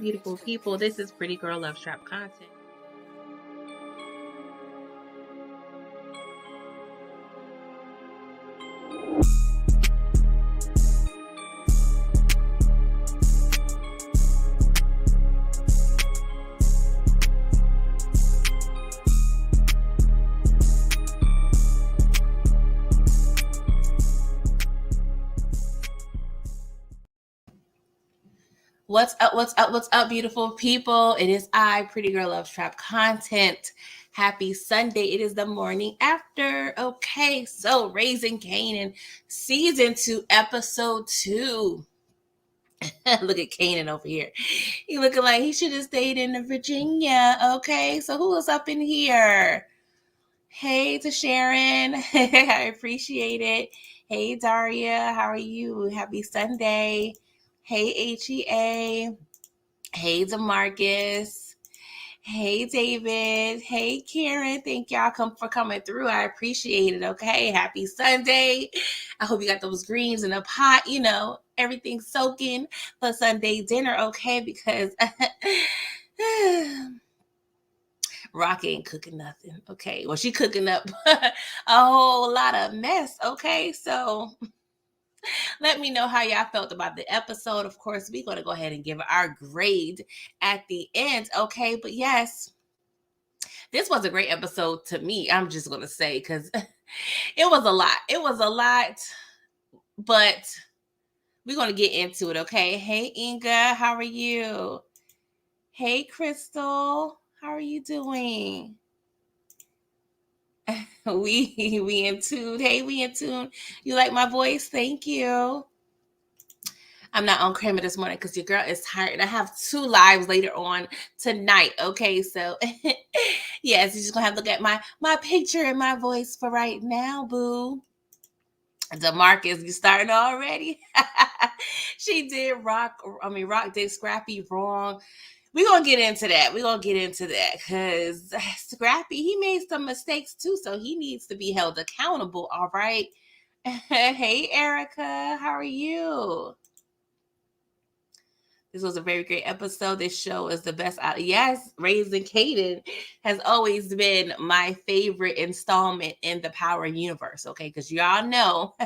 out, beautiful people? This is Pretty Girl Love Trap content. What's up? What's up? What's up, beautiful people? It is I, Pretty Girl Love Trap content. Happy Sunday. It is the morning after. Okay, so Raising Kanan, season 2, episode 2. Look at Kanan over here. He looking like he should have stayed in Virginia. Okay, so who is up in here? Hey to Sharon. I appreciate it. Hey Daria, how are you? Happy Sunday. Hey HEA. Hey DeMarcus. Hey David. Hey Karen. Thank y'all for coming through. I appreciate it. Okay. Happy Sunday. I hope you got those greens in a pot, everything soaking for Sunday dinner. Okay. Because Rock ain't cooking nothing. Okay. Well, she cooking up a whole lot of mess. Okay. So let me know how y'all felt about the episode. Of course, we're going to go ahead and give our grade at the end. Okay. But yes, this was a great episode to me. I'm just going to say, because it was a lot. It was a lot, but we're going to get into it. Okay. Hey, Inga, how are you? Hey, Crystal, how are you doing? We in tune. Hey, we in tune. You like my voice? Thank you. I'm not on camera this morning because your girl is tired. I have 2 lives later on tonight. Okay, so yes, you're just gonna have to look at my picture and my voice for right now, boo. DeMarcus, you starting already? She did Rock did Scrappy wrong. We're going to get into that. Because Scrappy, he made some mistakes too, so he needs to be held accountable, all right? Hey, Erica, how are you? This was a very great episode. This show is the best. Yes, Raising Kanan has always been my favorite installment in the Power universe, okay? Because y'all know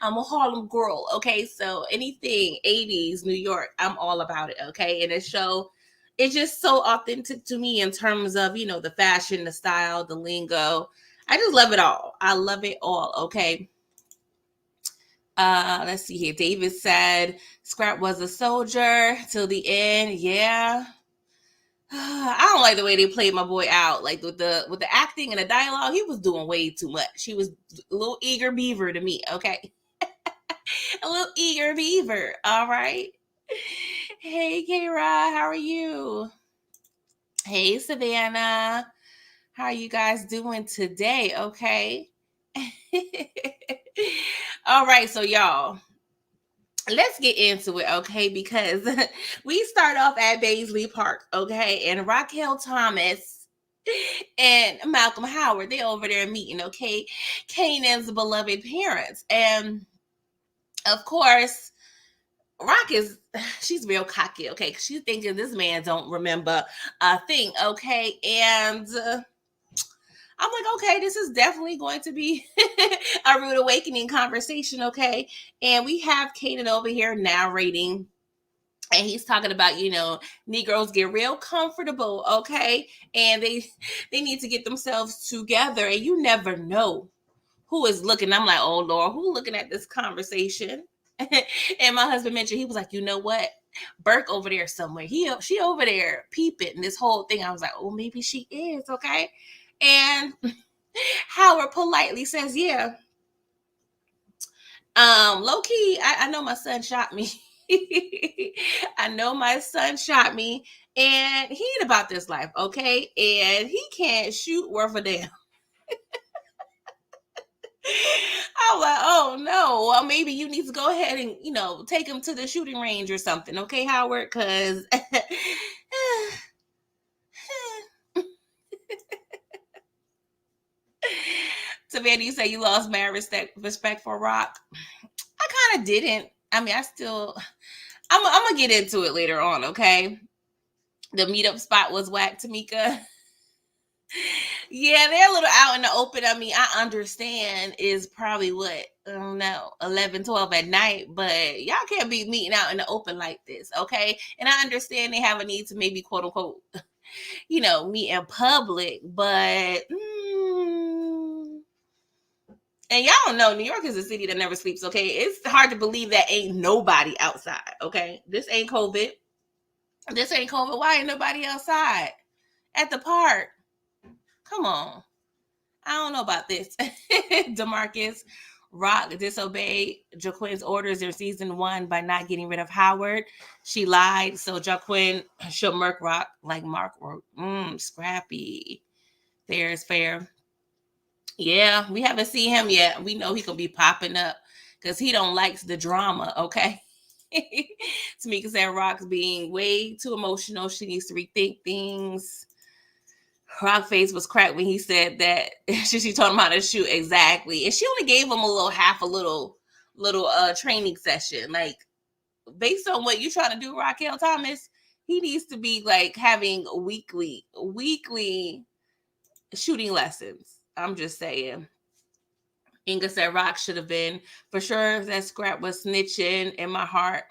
I'm a Harlem girl, okay? So anything 80s, New York, I'm all about it, okay? And this show, it's just so authentic to me in terms of, the fashion, the style, the lingo. I just love it all. I love it all, okay? Let's see here. David said Scrap was a soldier till the end. Yeah. I don't like the way they played my boy out. Like with the acting and the dialogue, he was doing way too much. He was a little eager beaver to me, okay? A little eager beaver, all right? Hey, Kara, how are you? Hey, Savannah. How are you guys doing today, okay? All right, so y'all, let's get into it, okay? Because we start off at Baisley Park, okay? And Raquel Thomas and Malcolm Howard, they over there meeting, okay? Kanan's beloved parents. And of course, she's real cocky, okay? She's thinking this man don't remember a thing, okay? And I'm like, okay, this is definitely going to be a rude awakening conversation, okay? And we have Kanan over here narrating, and he's talking about, Negroes get real comfortable, okay? And they need to get themselves together, and you never know who is looking. I'm like, oh, Lord, who's looking at this conversation? And my husband mentioned, he was like, you know what? Burke over there somewhere. She over there peeping this whole thing. I was like, oh, maybe she is, okay? And Howard politely says, yeah, low key, I know my son shot me. I know my son shot me, and he ain't about this life, okay? And he can't shoot worth a damn. I'm like, oh no, well, maybe you need to go ahead and, take him to the shooting range or something, okay, Howard? Because Savannah, you say you lost mad respect for Rock. I kind of didn't. I mean, I'm going to get into it later on, okay? The meetup spot was whack, Tamika. Yeah, they're a little out in the open. I mean, I understand is probably what, I don't know, 11, 12 at night, but y'all can't be meeting out in the open like this, okay? And I understand they have a need to maybe, quote unquote, meet in public, but and y'all don't know, New York is a city that never sleeps, okay? It's hard to believe that ain't nobody outside, okay? This ain't COVID. This ain't COVID. Why ain't nobody outside at the park? Come on. I don't know about this. DeMarcus Rock disobeyed Jaquinn's orders in season 1 by not getting rid of Howard. She lied, so Jaquinn should murk Rock like Mark wrote. Scrappy. Fair is fair. Yeah, we haven't seen him yet. We know he could be popping up because he don't like the drama, okay? Tamika said Rock's being way too emotional. She needs to rethink things. Rock face was cracked when he said that she told him how to shoot exactly, and she only gave him a little training session. Like, based on what you're trying to do, Raquel Thomas, he needs to be like having weekly shooting lessons. I'm just saying. Inga said Rock should have been for sure. That Scrap was snitching in my heart.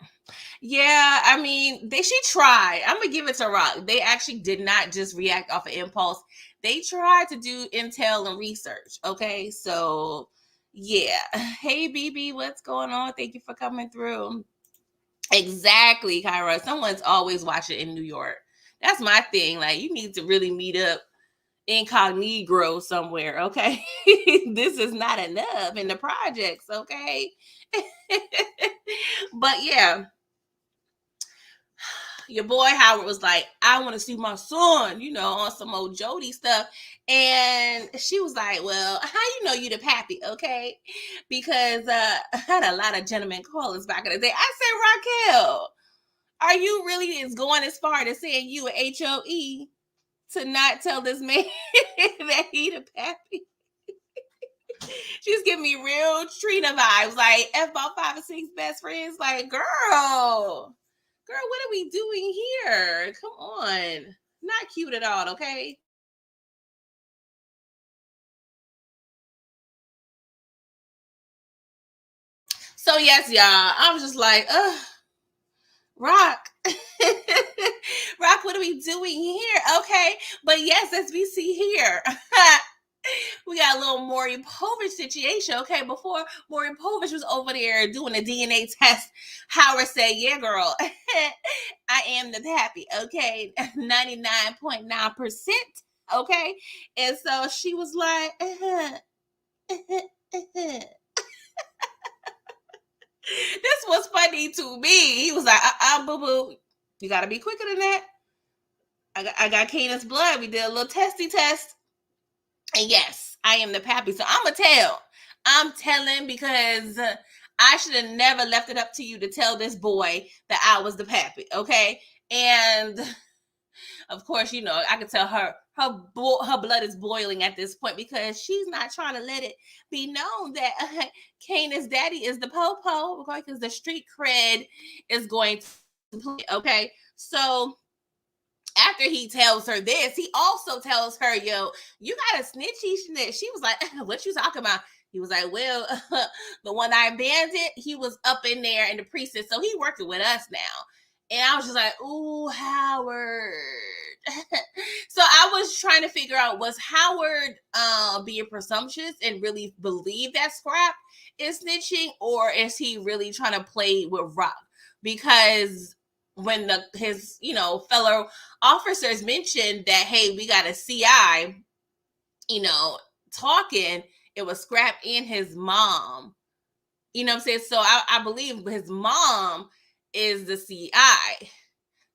Yeah, I mean, she tried. I'm gonna give it to Rock. They actually did not just react off of impulse. They tried to do intel and research. Okay, so yeah. Hey, BB, what's going on? Thank you for coming through. Exactly, Kyra. Someone's always watching in New York. That's my thing. Like, you need to really meet up incognito somewhere, okay? This is not enough in the projects, okay? But yeah, your boy Howard was like, I want to see my son, on some old Jody stuff. And she was like, well, how you know you the pappy, okay? Because I had a lot of gentlemen callers back in the day. I said, Raquel, are you really going as far as saying you an HOE to not tell this man that he the pappy? She's giving me real Trina vibes, like F about 5 or 6 best friends. Like, girl, what are we doing here? Come on. Not cute at all, okay? So yes, y'all, I was just like, Rock. Rock, what are we doing here? Okay. But yes, as we see here, we got a little Maury Povich situation. Okay, before Maury Povich was over there doing a DNA test, Howard said, yeah, girl, I am the pappy. Okay, 99.9%. Okay. And so she was like, this was funny to me. He was like, boo-boo, you got to be quicker than that. I got Kanan's blood. We did a little testy test. And yes, I am the pappy. So I'm going to tell. I'm telling because I should have never left it up to you to tell this boy that I was the pappy. Okay. And of course, I could tell her blood is boiling at this point because she's not trying to let it be known that Kanan's daddy is the po-po, okay, because the street cred is going to play, okay? So after he tells her this, he also tells her, yo, you got a snitchy snitch. She was like, what you talking about? He was like, well, the one I abandoned, he was up in there in the precinct, so he working with us now. And I was just like, ooh, Howard. So I was trying to figure out, was Howard being presumptuous and really believe that Scrap is snitching, or is he really trying to play with Rock? Because when his fellow officers mentioned that, hey, we got a CI, talking, it was Scrap and his mom. You know what I'm saying? So I believe his mom is the CI.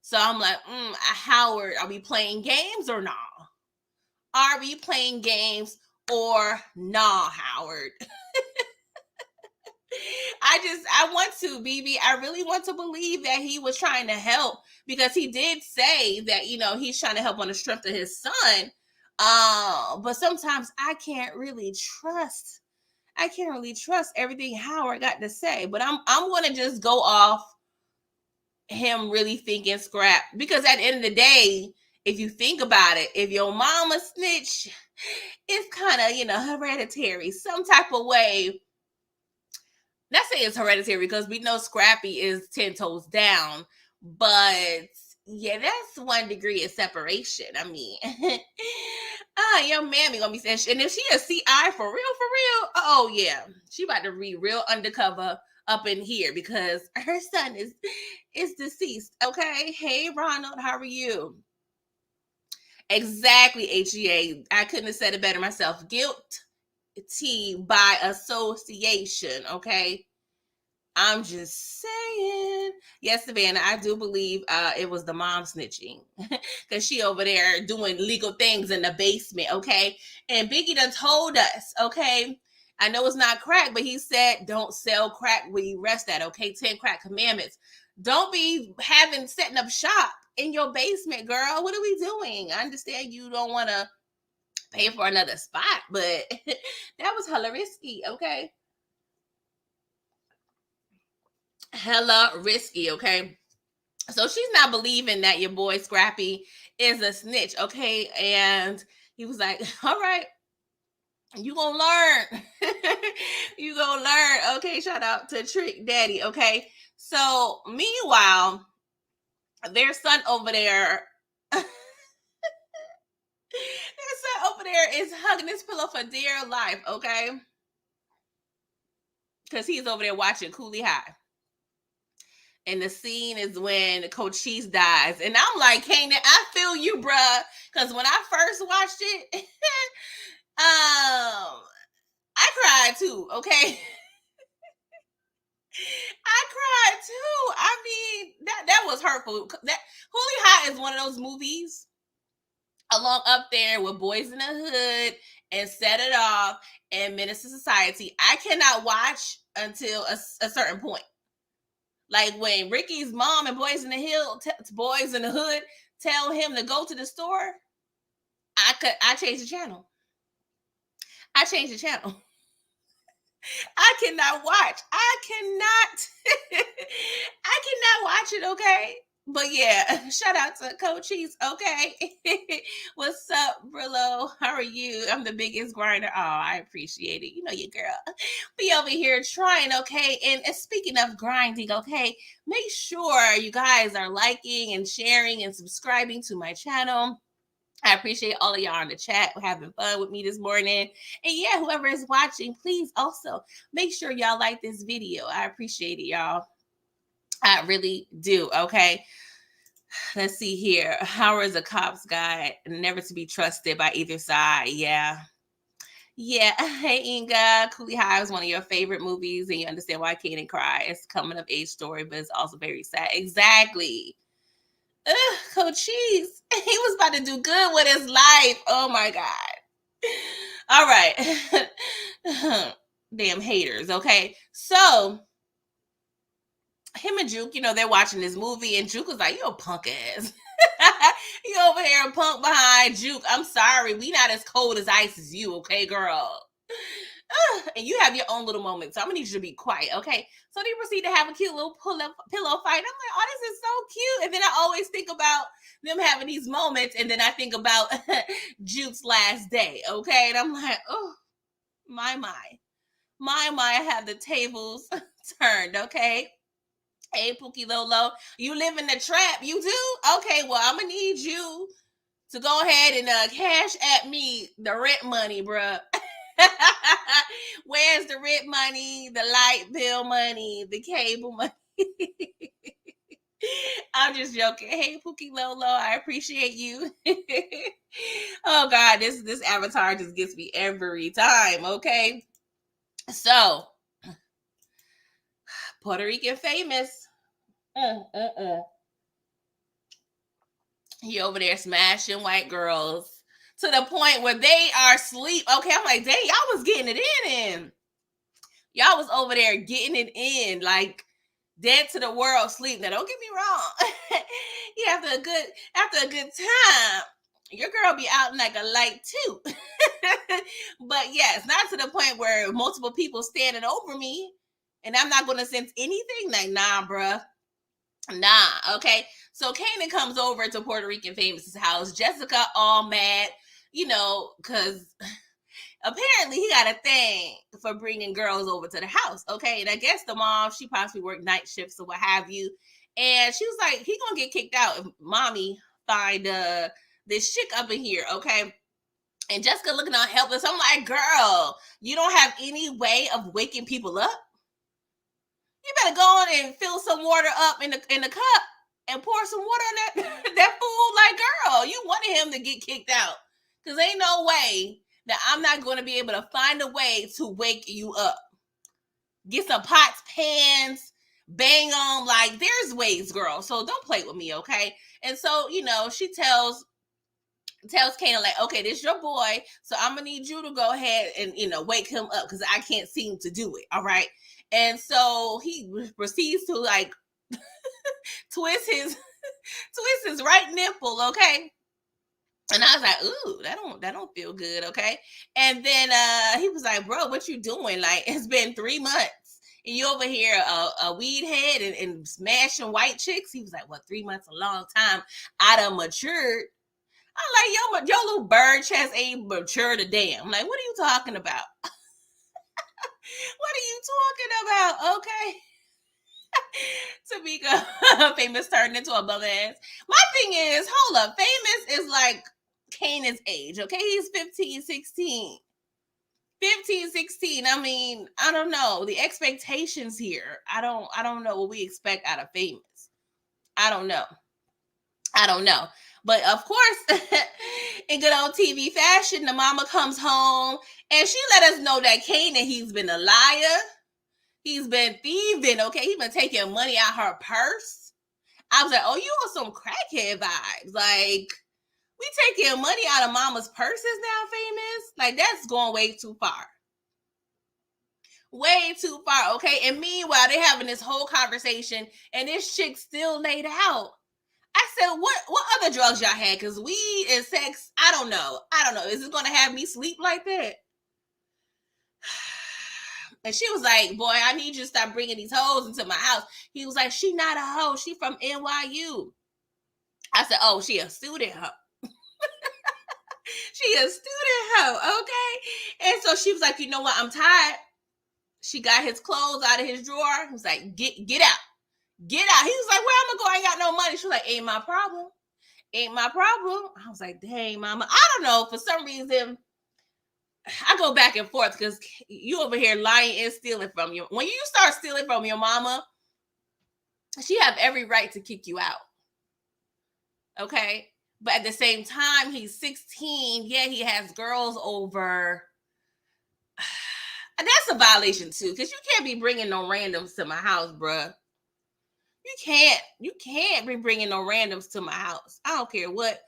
So I'm like, Howard, are we playing games or nah? Are we playing games or nah, Howard? I want to, BB. I really want to believe that he was trying to help because he did say that, he's trying to help on the strength of his son. But sometimes I can't really trust everything Howard got to say. But I'm going to just go off him really thinking Scrap, because at the end of the day, if you think about it, if your mama snitch, it's kind of, hereditary, some type of way. Not saying it's hereditary because we know Scrappy is 10 toes down, but yeah, that's 1 degree of separation. I mean, your mammy gonna be saying, and if she a CI for real, oh yeah, she about to be real undercover up in here because her son is deceased. Okay, hey Ronald, how are you? Exactly, HGA. I couldn't have said it better myself. Guilt by association. Okay. I'm just saying. Yes, Savannah, I do believe it was the mom snitching because she over there doing legal things in the basement, okay? And Biggie done told us, okay? I know it's not crack, but he said don't sell crack where you rest at, okay? 10 crack commandments. Don't be setting up shop in your basement, girl. What are we doing? I understand you don't want to pay for another spot, but that was hella risky, okay? Hella risky, okay? So she's not believing that your boy Scrappy is a snitch, okay? And he was like, all right, you gonna learn. You gonna learn. Okay, shout out to Trick Daddy, okay? So meanwhile, their son over there, their son over there is hugging his pillow for dear life, okay? Because he's over there watching Coolie High. And the scene is when Coach Cheese dies. And I'm like, Kanan, I feel you, bruh. Because when I first watched it, I cried too, okay? I cried too. I mean, that was hurtful. That Holy High is one of those movies along up there with Boys in the Hood and Set It Off and Menace to Society. I cannot watch until a certain point. Like when Ricky's mom and Boys in the Hood tell him to go to the store, I changed the channel. I changed the channel. I cannot watch. I cannot watch it, okay? But yeah, shout out to Coach Cheese, okay? What's up, Brillo? How are you? I'm the biggest grinder. Oh, I appreciate it. You know your girl. Be over here trying, okay? And speaking of grinding, okay, make sure you guys are liking and sharing and subscribing to my channel. I appreciate all of y'all in the chat having fun with me this morning. And yeah, whoever is watching, please also make sure y'all like this video. I appreciate it, y'all. I really do, okay? Let's see here. How is a cop's guide? Never to be trusted by either side. Yeah. Yeah. Hey, Inga. Coolie High is one of your favorite movies, and you understand why Kanan cry. It's a coming of age story, but it's also very sad. Exactly. Ugh, Coach Cheese. He was about to do good with his life. Oh my God. All right. Damn haters. Okay. So him and Juke, they're watching this movie, and Juke was like, "You a punk ass." You over here a punk behind Juke. I'm sorry. We not as cold as ice as you, okay, girl? And you have your own little moment. So I'm gonna need you to be quiet, okay? So they proceed to have a cute little pillow fight. I'm like, oh, this is so cute. And then I always think about them having these moments, and then I think about Juke's last day, okay? And I'm like, oh, my, I have the tables turned, okay? Hey, Pookie Lolo, you live in the trap, you do? Okay, well, I'm gonna need you to go ahead and cash at me the rent money, bruh. Where's the rent money, the light bill money, the cable money? I'm just joking. Hey, Pookie Lolo, I appreciate you. Oh God, this avatar just gets me every time. Okay, so Puerto Rican famous. He over there smashing white girls to the point where they are asleep. Okay, I'm like, dang, y'all was getting it in. Y'all was over there getting it in, like dead to the world sleep. Now, don't get me wrong. Yeah, after a good time, your girl be out like a light too. But yes, not to the point where multiple people standing over me, and I'm not gonna sense anything. Like, nah, bruh. Nah, okay. So Kanan comes over to Puerto Rican Famous's house. Jessica all mad, because apparently he got a thing for bringing girls over to the house, okay? And I guess the mom, she possibly worked night shifts or what have you. And she was like, he gonna get kicked out if mommy find this chick up in here, okay? And Jessica looking all helpless. I'm like, girl, you don't have any way of waking people up? You better go on and fill some water up in the cup and pour some water in that that food. Like, girl, you wanted him to get kicked out. Because ain't no way that I'm not going to be able to find a way to wake you up. Get some pots, pans, bang on. Like, there's ways, girl. So don't play with me, okay? And so, she tells Kanan, like, okay, this is your boy, so I'm gonna need you to go ahead and wake him up because I can't seem to do it. All right. And so he proceeds to like twist his right nipple, okay. And I was like, ooh, that don't feel good, okay. And then he was like, bro, what you doing? Like, it's been 3 months and you over here a weed head and smashing white chicks. He was like, well, 3 months a long time. I done matured. I'm like, your little bird chest ain't mature to damn. I'm like, what are you talking about? What are you talking about? Okay. Tamika, Famous turned into a bum ass. My thing is, hold up, Famous is like Kanan's age, okay? He's 15, 16. 15, 16. I mean, I don't know. The expectations here. I don't know what we expect out of Famous. I don't know. But of course, in good old TV fashion, the mama comes home and she let us know that Kanan, he's been a liar. He's been thieving, okay? He's been taking money out her purse. I was like, oh, you on some crackhead vibes. Like, we taking money out of mama's purses now, Famous? Like, that's going way too far. Way too far, okay? And meanwhile, they're having this whole conversation and this chick still laid out. I said, what other drugs y'all had? Because weed and sex, I don't know. Is it going to have me sleep like that? And she was like, boy, I need you to stop bringing these hoes into my house. He was like, she not a hoe. She from NYU. I said, oh, she a student hoe. She a student hoe, okay? And so she was like, you know what? I'm tired. She got his clothes out of his drawer. He was like, get out. Get out. He was like, where I'm going to go? I ain't got no money. She was like, ain't my problem. Ain't my problem. I was like, dang, mama. I don't know. For some reason, I go back and forth because you over here lying and stealing from you. When you start stealing from your mama, she have every right to kick you out. Okay? But at the same time, he's 16. Yeah, he has girls over. And that's a violation too, because you can't be bringing no randoms to my house, bruh. You can't be bringing no randoms to my house. I don't care what,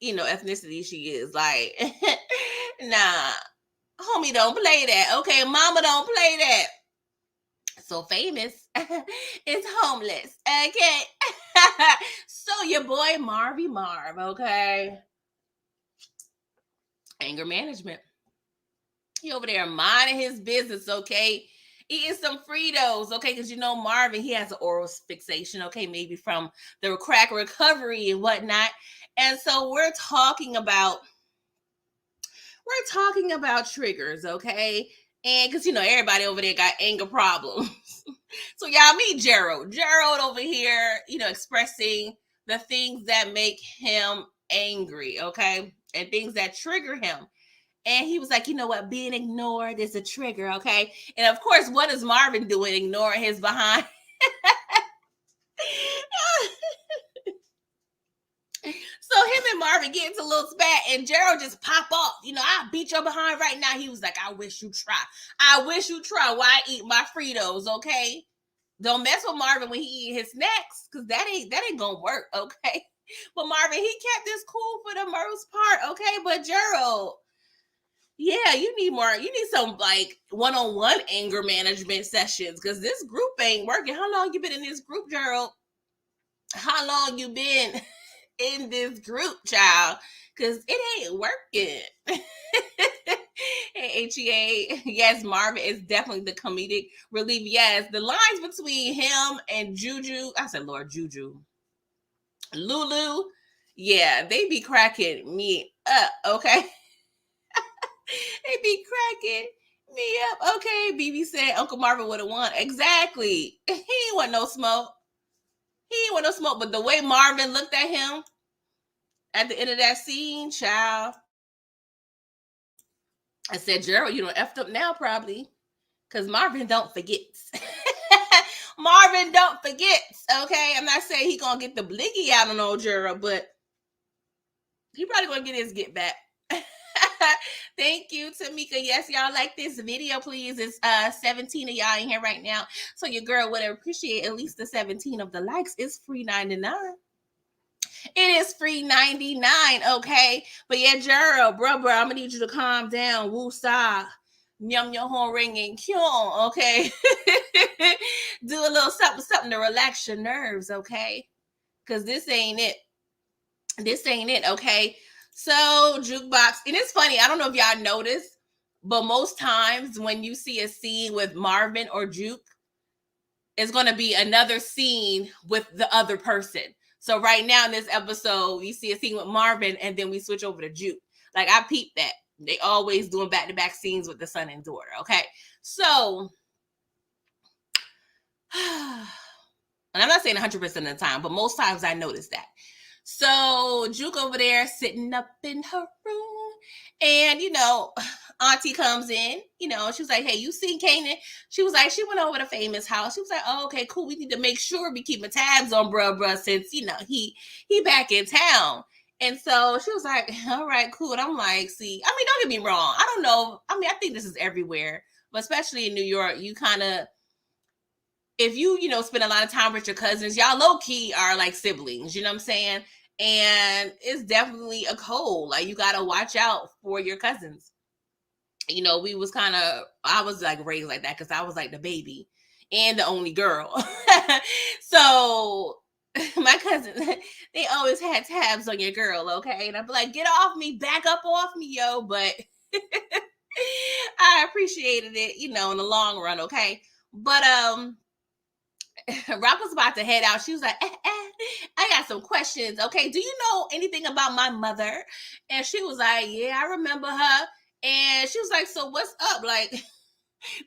ethnicity she is. Like, nah, homie, don't play that. Okay, mama, don't play that. So Famous is homeless. Okay. So your boy Marvin Marv, okay. Anger management. He over there minding his business, okay. Eating some Fritos, okay, because Marvin, he has an oral fixation, okay, maybe from the crack recovery and whatnot. And so we're talking about triggers, okay? And because everybody over there got anger problems. So y'all meet Gerald. Gerald over here, expressing the things that make him angry, okay? And things that trigger him. And he was like, you know what? Being ignored is a trigger, okay? And of course, what is Marvin doing? Ignoring his behind. So him and Marvin get into a little spat and Gerald just pop off. I'll beat your behind right now. He was like, I wish you try. Why I eat my Fritos, okay? Don't mess with Marvin when he eat his snacks, because that ain't gonna work, okay? But Marvin, he kept this cool for the most part, okay? But Gerald, yeah, you need some like one-on-one anger management sessions, because this group ain't working. How long you been in this group, Gerald? How long you been in this group, child? Because it ain't working. Hey, HEA. Yes, Marvin is definitely the comedic relief. Yes, the lines between him and Juju. I said, Lord, Juju. Lulu. Yeah, they be cracking me up, okay? They be cracking me up. Okay, BB said Uncle Marvin would have won. Exactly. He ain't want no smoke. He ain't want no smoke. But the way Marvin looked at him at the end of that scene, child, I said, Gerald, you don't effed up now, probably. Because Marvin don't forget. Marvin don't forget. Okay. I'm not saying he gonna get the bliggy out on old Gerald, but he probably gonna get his get back. Thank you, Tamika. Yes, y'all like this video, please. It's 17 of y'all in here right now. So your girl would appreciate at least the 17 of the likes. It's free 99. It is free 99, okay? But yeah, Gerald, bro, I'm gonna need you to calm down. Woo-sa. Nyum your horn ringing. Kyung, okay? Do a little something to relax your nerves, okay? Because this ain't it. This ain't it, okay? So, jukebox. And it's funny, I don't know if y'all noticed, but most times when you see a scene with Marvin or Juke, it's going to be another scene with the other person. So right now in this episode, you see a scene with Marvin and then we switch over to Juke. Like, I peeped that. They always doing back-to-back scenes with the son and daughter, okay? So, and I'm not saying 100% of the time, but most times I notice that. So Juke over there sitting up in her room, and Auntie comes in. She was like, "Hey, you seen Kanan?" She was like, "She went over to Famous house." She was like, "Oh, okay, cool. We need to make sure we keep tabs on bruh since he back in town." And so she was like, "All right, cool." And I'm like, "See, I mean, don't get me wrong. I don't know. I mean, I think this is everywhere, but especially in New York, you kind of." If you spend a lot of time with your cousins, y'all low key are like siblings, you know what I'm saying? And it's definitely a code. Like, you got to watch out for your cousins. I was like raised like that because I was like the baby and the only girl. So my cousins, they always had tabs on your girl, okay? And I'd be like, get off me, back up off me, yo. But I appreciated it, in the long run, okay? But Rock was about to head out. She was like, I got some questions. Okay, do you know anything about my mother? And she was like, yeah, I remember her. And she was like, so what's up? Like,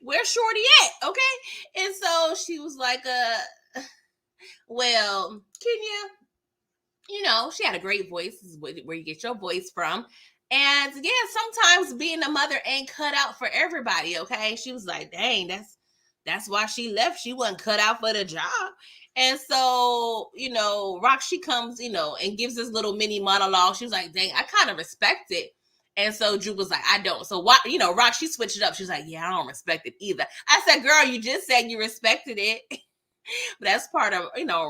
where's Shorty at? Okay. And so she was like, well, Kenya, she had a great voice. This is where you get your voice from. And yeah, sometimes being a mother ain't cut out for everybody. Okay. She was like, dang, that's why she left. She wasn't cut out for the job. And so, Rock, she comes, and gives this little mini monologue. She was like, dang, I kind of respect it. And so Drew was like, I don't. So why, Rock, she switched it up. She's like, yeah, I don't respect it either. I said, girl, you just said you respected it. But that's part of,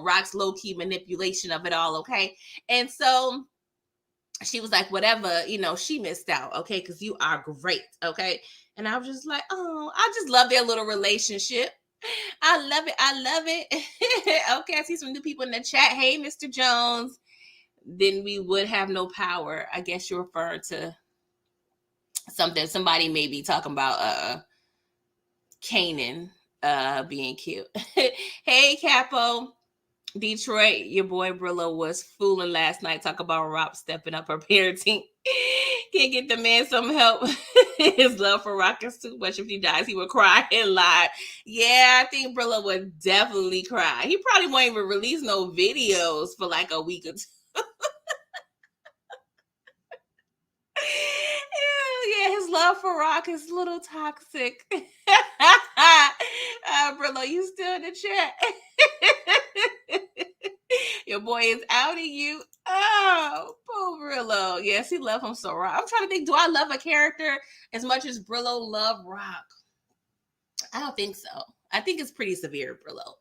Rock's low-key manipulation of it all, okay? And so she was like, whatever, she missed out, okay? Because you are great, okay? And I was just like, oh, I just love their little relationship. I love it. I love it. Okay, I see some new people in the chat. Hey, Mr. Jones. Then we would have no power. I guess you're referring to somebody maybe talking about Kanan being cute. Hey, Capo. Detroit, your boy Brillo was fooling last night. Talk about Rob stepping up her parenting. Can't get the man some help. His love for Rock is too much. If he dies, he would cry and lie. Yeah, I think Brillo would definitely cry. He probably won't even release no videos for like a week or two. Yeah, his love for Rock is a little toxic. Brillo, you still in the chat? Your boy is outing you. Oh, poor Brillo. Yes, he loved him so Rock. I'm trying to think, do I love a character as much as Brillo loved Rock? I don't think so. I think it's pretty severe, Brillo.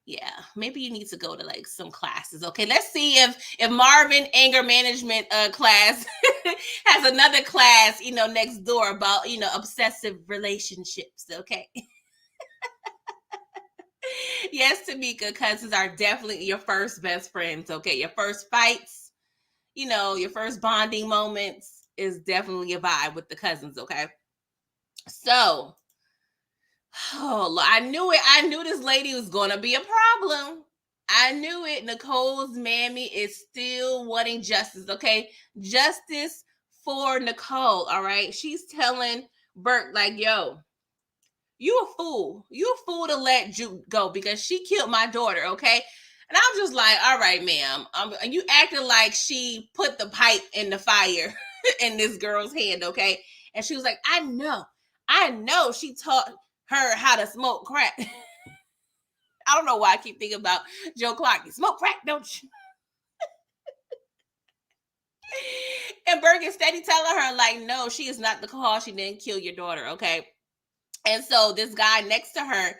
Yeah, maybe you need to go to like some classes. Okay, let's see if Marvin anger management class has another class, next door about, obsessive relationships. Okay. Yes, Tamika, cousins are definitely your first best friends. Okay, your first fights, your first bonding moments. is definitely a vibe with the cousins, okay? So, I knew it. I knew this lady was going to be a problem. I knew it. Nicole's mammy is still wanting justice, okay? Justice for Nicole, all right? She's telling Burke, like, yo, you a fool. You a fool to let Juke go because she killed my daughter, okay? And I'm just like, all right, ma'am. You acting like she put the pipe in the fire in this girl's hand, okay? And she was like, I know she taught her how to smoke crack. I don't know why I keep thinking about Joe Clark. You smoke crack, don't you? And Bergen steady telling her, like, no, she is not the cause. She didn't kill your daughter, okay? And so this guy next to her,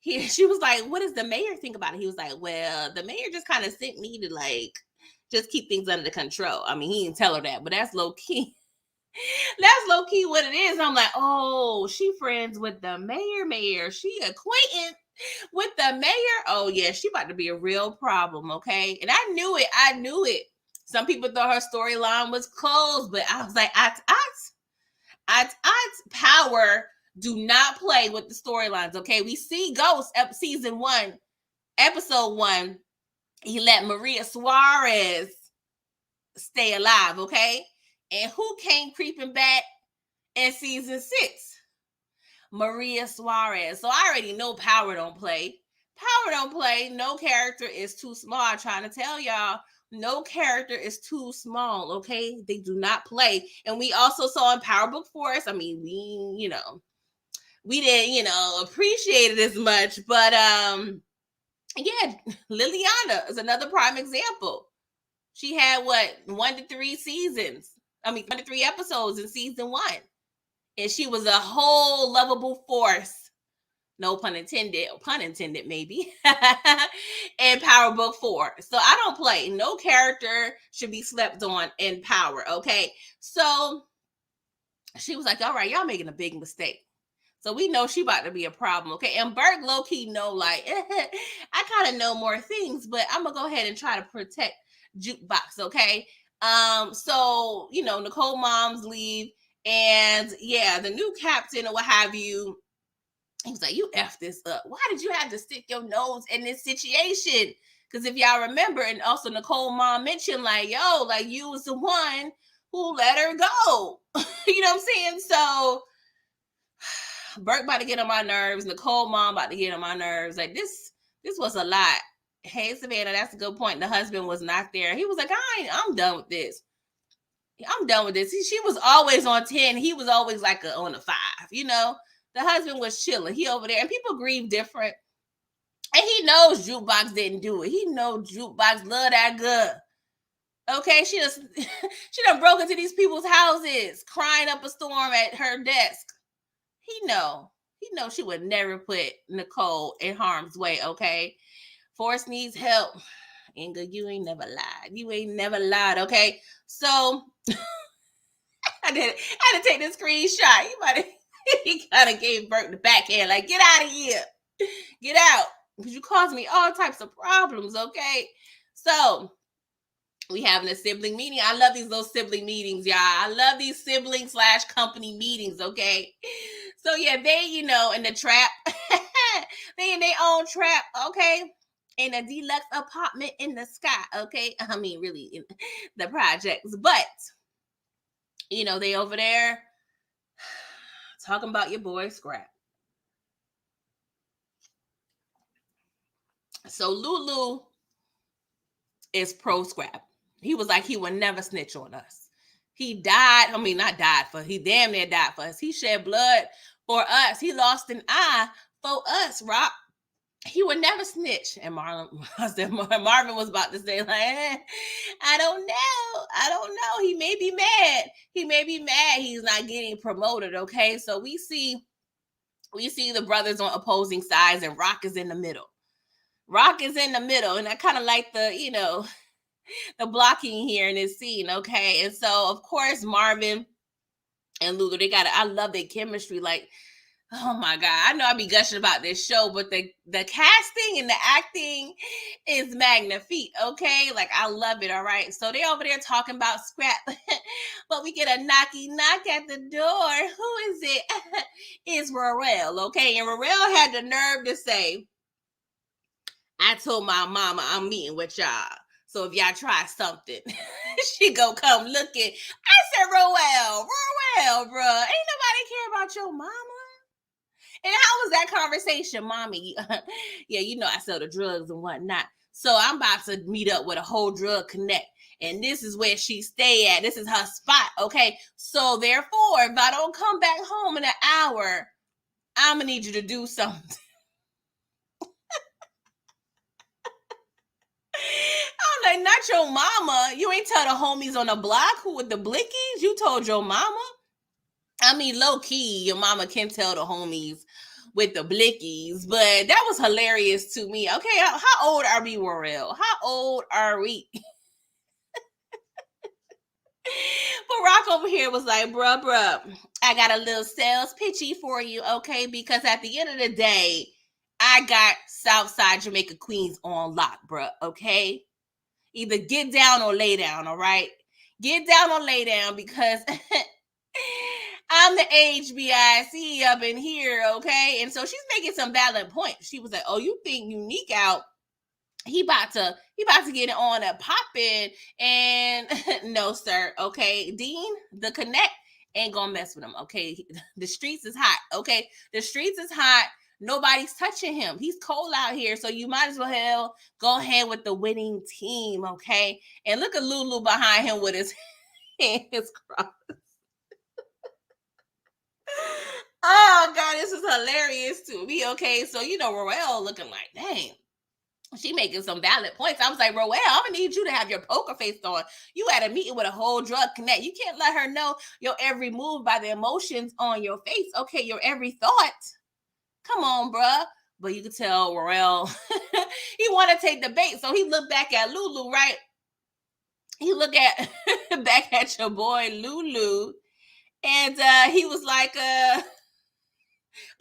she was like, what does the mayor think about it? He was like, well, the mayor just kind of sent me to, like, just keep things under control. I mean, he didn't tell her that, but that's low key. That's low key what it is. I'm like, oh, she friends with the mayor. She acquainted with the mayor. Oh yeah, she about to be a real problem, okay? And I knew it. Some people thought her storyline was closed, but I was like, Power do not play with the storylines, okay? We see Ghost season 1, episode 1. He let Maria Suarez stay alive, okay? And who came creeping back in season 6? Maria Suarez. So I already know Power don't play. Power don't play. No character is too small. I'm trying to tell y'all, no character is too small, okay? They do not play. And we also saw in Power Book Force, I mean, we didn't, appreciate it as much, but yeah, Liliana is another prime example. She had 1 to 3 seasons. I mean, 1 to 3 episodes in season 1. And she was a whole lovable force. No pun intended, or pun intended maybe. In Power Book 4. So I don't play. No character should be slept on in Power, okay? So she was like, all right, y'all making a big mistake. So we know she about to be a problem, okay? And Berg low-key know, like, I kind of know more things, but I'm going to go ahead and try to protect Jukebox, okay? So, Nicole moms leave, and yeah, the new captain or what have you, he was like, you F this up. Why did you have to stick your nose in this situation? Because if y'all remember, and also Nicole mom mentioned, like, yo, like, you was the one who let her go. You know what I'm saying? So Burke about to get on my nerves. Nicole mom about to get on my nerves. Like, this was a lot. Hey, Savannah, that's a good point. The husband was not there. He was like, I'm done with this. I'm done with this. She was always on 10. He was always like on a 5, The husband was chilling. He over there. And people grieve different. And he knows Jukebox didn't do it. He knows Jukebox love that good. Okay, she done broke into these people's houses, crying up a storm at her desk. He know she would never put Nicole in harm's way, okay? Force needs help. Inga, you ain't never lied. You ain't never lied, okay? So I had to take the screenshot. He kind of gave Burke the backhand, like, get out of here. Get out. Because you caused me all types of problems, okay? So we having a sibling meeting. I love these little sibling meetings, y'all. I love these sibling/company meetings, okay? So yeah, they, in the trap. They in their own trap, okay? In a deluxe apartment in the sky, okay? I mean, really, in the projects. But, they over there talking about your boy Scrap. So Lulu is pro Scrap. He was like, he would never snitch on us. He died. I mean, not died for, he damn near died for us. He shed blood for us. He lost an eye for us, Rock. He would never snitch. And Marvin was about to say, like, I don't know. He may be mad. He's not getting promoted, okay? So we see the brothers on opposing sides, and Rock is in the middle. And I kind of like the, the blocking here in this scene, okay? And so, of course, Marvin and Lulu, I love their chemistry. Like, Oh my God. I know I be gushing about this show, but the casting and the acting is magnifique, okay? Like, I love it, all right? So they over there talking about Scrap, but we get a knock at the door. Who is it? It's Raquel, okay? And Raquel had the nerve to say, I told my mama I'm meeting with y'all. So if y'all try something, she go come looking. I said, Roel, bro. Ain't nobody care about your mama. And how was that conversation, mommy? Yeah, you know I sell the drugs and whatnot. So I'm about to meet up with a whole drug connect. And this is where she stay at. This is her spot, okay? So therefore, if I don't come back home in an hour, I'm going to need you to do something. I'm like, not your mama. You ain't tell the homies on the block who with the blickies. You told your mama. I mean, low key, your mama can tell the homies with the blickies, but that was hilarious to me. Okay, how old are we, Warrell? How old are we? But Rock over here was like, bruh, I got a little sales pitchy for you, okay? Because at the end of the day, I got Southside Jamaica Queens on lock, bruh, okay? Either get down or lay down, all right? Get down or lay down because I'm the HBIC up in here, okay? And so she's making some valid points. She was like, oh, you think Unique out? He about to get it on a popping, and no, sir. Okay, Dean, the connect ain't gonna mess with him. Okay, the streets is hot. Okay, the streets is hot. Nobody's touching him. He's cold out here, so you might as well go ahead with the winning team. Okay, and look at Lulu behind him with his hands crossed. Oh God, this is hilarious to me. Okay, so you know Roel looking like, dang, she making some valid points. I was like, Roel, I'm gonna need you to have your poker face on. You had a meeting with a whole drug connect. You can't let her know your every move by the emotions on your face. Okay, your every thought. Come on, bruh. But you could tell Roel, he want to take the bait. So he looked back at Lulu, right? He looked at back at your boy Lulu, and he was like,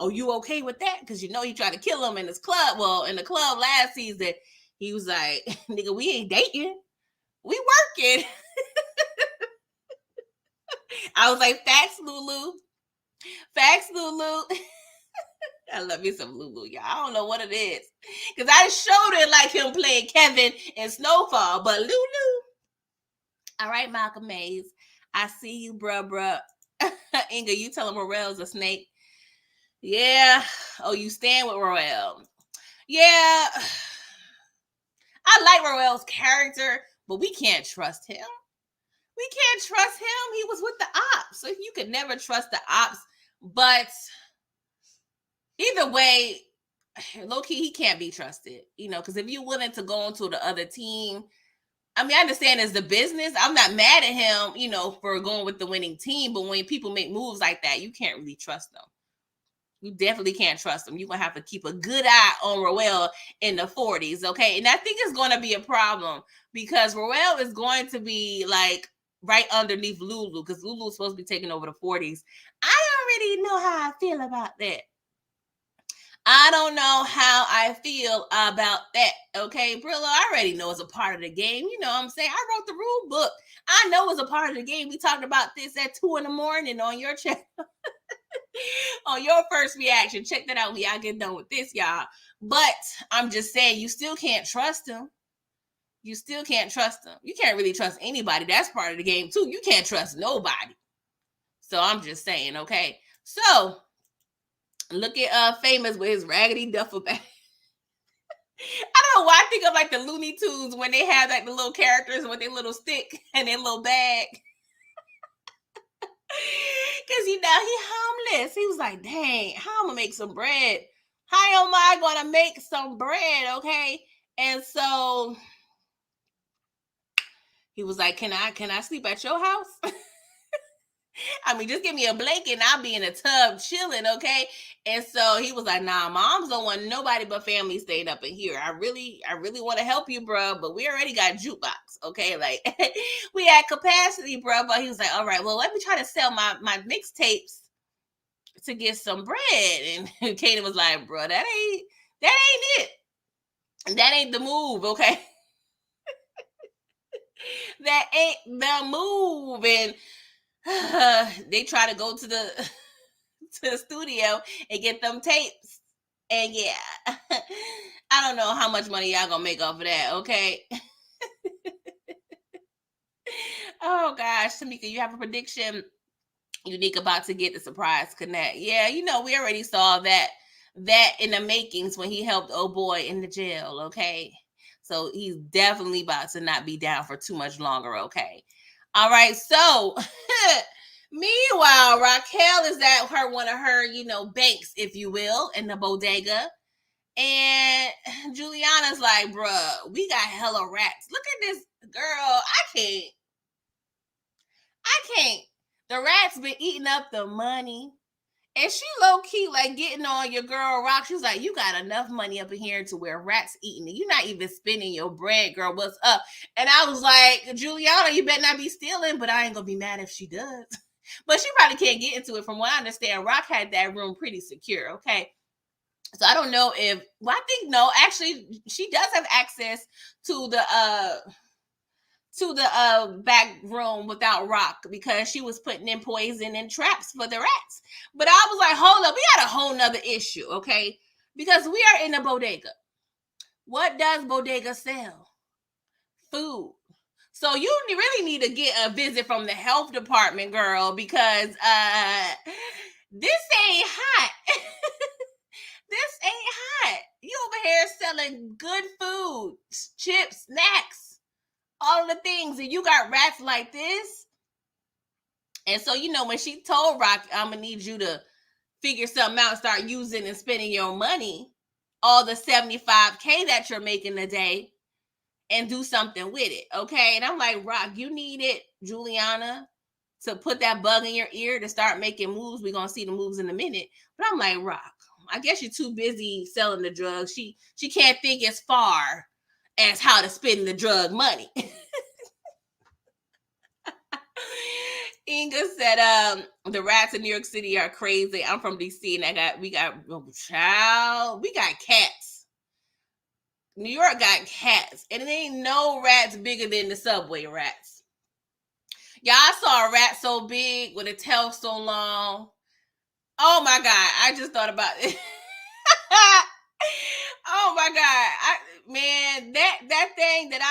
oh, you okay with that? Because you know he tried to kill him in his club. Well, in the club last season, he was like, nigga, we ain't dating. We working. I was like, facts, Lulu. Facts, Lulu. I love you some Lulu, y'all. I don't know what it is. Because I showed it like him playing Kevin in Snowfall. But Lulu. All right, Malcolm Mays. I see you, bruh. Inga, you tell him Morel's a snake. Yeah. Oh, you stand with Roel. Yeah. I like Roel's character, but we can't trust him. We can't trust him. He was with the ops. So you could never trust the ops. But either way, low-key, he can't be trusted. You know, because if you're willing to go into the other team, I mean, I understand it's the business. I'm not mad at him, you know, for going with the winning team. But when people make moves like that, you can't really trust them. You definitely can't trust them. You're going to have to keep a good eye on Roel in the 40s, okay? And I think it's going to be a problem because Roel is going to be like right underneath Lulu because Lulu's supposed to be taking over the 40s. I already know how I feel about that. I don't know how I feel about that, okay? Brillo, I already know it's a part of the game. You know what I'm saying? I wrote the rule book. I know it's a part of the game. We talked about this at 2 a.m. on your channel. On your first reaction. Check that out when y'all get done with this, y'all. But I'm just saying, you still can't trust him. You still can't trust him. You can't really trust anybody. That's part of the game, too. You can't trust nobody. So I'm just saying, okay? So, look at Famous with his raggedy duffel bag. I don't know why I think of like the Looney Tunes when they have like the little characters with their little stick and their little bag. Because, you know, he homeless. He was like, dang, how am I going to make some bread? How am I going to make some bread, okay? And so he was like, can I sleep at your house? I mean, just give me a blanket and I'll be in a tub chilling, okay? And so he was like, nah, moms don't want nobody but family staying up in here. I really want to help you, bro, but we already got jukebox, okay? Like, we had capacity, bro. But he was like, all right, well, let me try to sell my mixtapes to get some bread. And Kanan was like, bro, that ain't it. That ain't the move, okay? That ain't the move. And they try to go to the studio and get them tapes. And yeah, I don't know how much money y'all gonna make off of that, okay? Oh gosh, Tamika, you have a prediction? Unique about to get the surprise connect. Yeah, we already saw that in the makings when he helped old boy in the jail, okay? So he's definitely about to not be down for too much longer, okay? All right, so meanwhile, Raquel is at one of her, banks, if you will, in the bodega. And Juliana's like, bruh, we got hella rats. Look at this girl. I can't. The rats been eating up the money. And she low-key like getting on your girl Rock. She's like, you got enough money up in here to where rats eating it. You're not even spending your bread, girl. What's up? And I was like, Juliana, you better not be stealing, but I ain't gonna be mad if she does. But she probably can't get into it. From what I understand, Rock had that room pretty secure, okay? So I don't know if, well, I think no, actually, she does have access to the back room without Rock, because she was putting in poison and traps for the rats. But I was like, hold up, we got a whole nother issue, okay? Because we are in a bodega. What does bodega sell? Food. So you really need to get a visit from the health department, girl, because this ain't hot. This ain't hot. You over here selling good food, chips, snacks, all of the things, and you got rats like this. And so, when she told Rock, I'm gonna need you to figure something out, start using and spending your money, all the $75K that you're making a day, and do something with it, okay? And I'm like, Rock, you needed Juliana to put that bug in your ear to start making moves. We're gonna see the moves in a minute. But I'm like, Rock, I guess you're too busy selling the drugs. She can't think as far as how to spend the drug money. Inga said, the rats in New York City are crazy. I'm from DC, and we got cats. New York got cats, and it ain't no rats bigger than the subway rats. Y'all, I saw a rat so big with a tail so long. Oh my God, I just thought about it. Oh my God, that thing that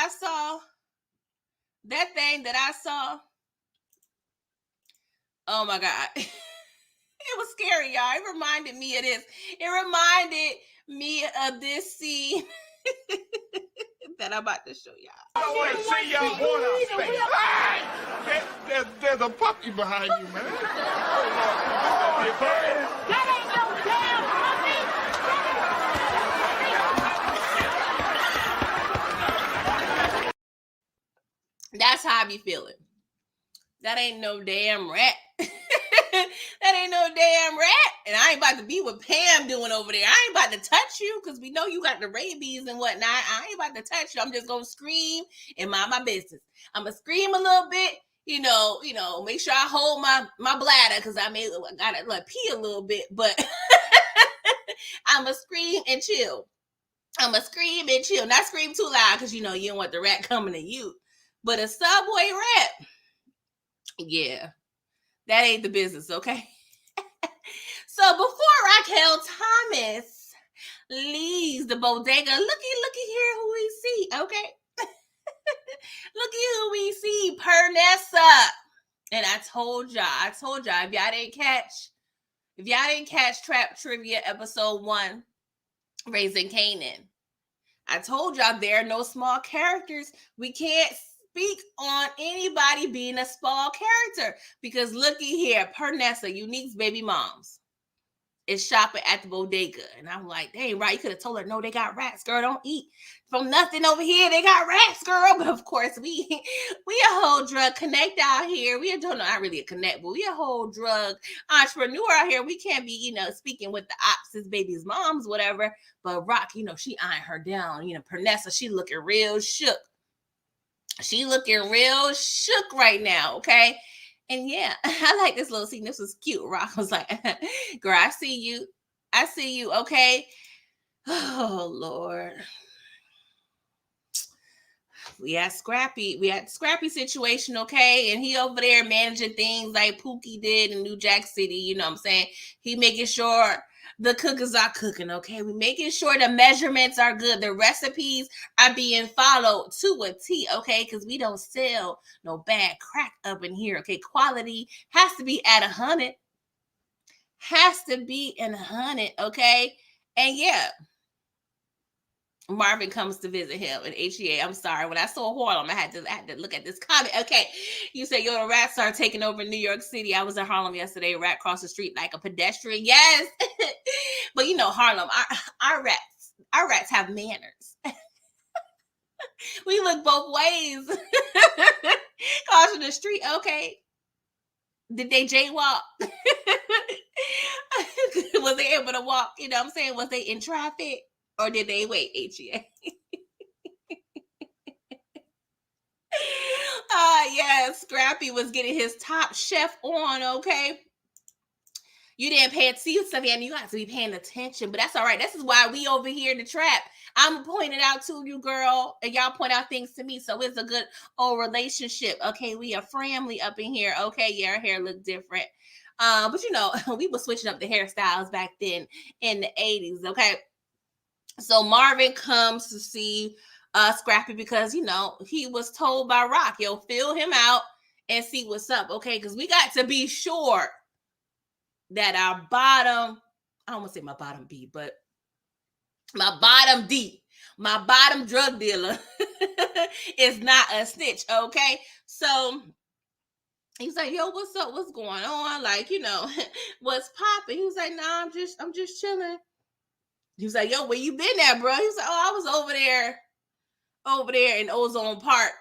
I saw, oh my God. It was scary, y'all. It reminded me of this. It reminded me of this scene that I'm about to show y'all. I want to see y'all born out. There's a puppy behind you, man. That ain't no damn puppy. That's how I be feeling. That ain't no damn rat. That ain't no damn rat. And I ain't about to be what Pam doing over there. I ain't about to touch you because we know you got the rabies and whatnot. I ain't about to touch you. I'm just going to scream and mind my business. I'm going to scream a little bit, make sure I hold my bladder because I got to pee a little bit. But I'm going to scream and chill. Not scream too loud because, you don't want the rat coming to you. But a subway rat, yeah, that ain't the business, okay? So before Raquel Thomas leaves the bodega, looky here who we see, okay? Looky who we see, Perneesa. And I told y'all, if y'all didn't catch Trap Trivia episode 1, Raising Kanan, I told y'all there are no small characters. We can't speak on anybody being a small character because looky here, Perneesa, Unique's baby moms, is shopping at the bodega. And I'm like, dang, right, you could have told her, no, they got rats, girl, don't eat from nothing over here. They got rats, girl. But of course, we a whole drug connect out here. We don't know, not really a connect, but we a whole drug entrepreneur out here. We can't be, speaking with the ops, baby's moms, whatever. But Rock, she eyeing her down. Perneesa, she looking real shook. She looking real shook right now, okay? And yeah, I like this little scene. This was cute. Rock was like, girl, I see you. I see you. Okay. Oh, Lord. We had Scrappy situation, okay, and he over there managing things like Pookie did in New Jack City. You know what I'm saying? He making sure the cookers are cooking, okay. We making sure the measurements are good, the recipes are being followed to a T, okay, because we don't sell no bad crack up in here, okay. Quality has to be at 100, has to be in 100, okay. And yeah, Marvin comes to visit him in HEA. I'm sorry. When I saw Harlem, I had to look at this comment. Okay. You said, yo, the rats are taking over New York City. I was in Harlem yesterday. Rat crossed the street like a pedestrian. Yes. But you know, Harlem, our rats have manners. We look both ways. Crossing the street. Okay. Did they jaywalk? Was they able to walk? You know what I'm saying? Was they in traffic? Or did they wait, HEA? Yeah, Scrappy was getting his Top Chef on, okay? You didn't pay it. See, Savannah, you got to be paying attention, but that's all right. This is why we over here in the trap. I'm pointing out to you, girl, and y'all point out things to me, so it's a good old relationship, okay? We are family up in here, okay? Yeah, our hair look different. But you know, we were switching up the hairstyles back then in the 80s, okay? So Marvin comes to see Scrappy because, you know, he was told by Rock, yo, fill him out and see what's up, okay? Because we got to be sure that our bottom, I don't want to say my bottom B, but my bottom D, my bottom drug dealer is not a snitch, okay? So he's like, yo, what's up? What's going on? Like, you know, what's popping? He was like, nah, I'm just chilling. He was like, yo, where you been at, bro? He was like, oh, I was over there in Ozone Park.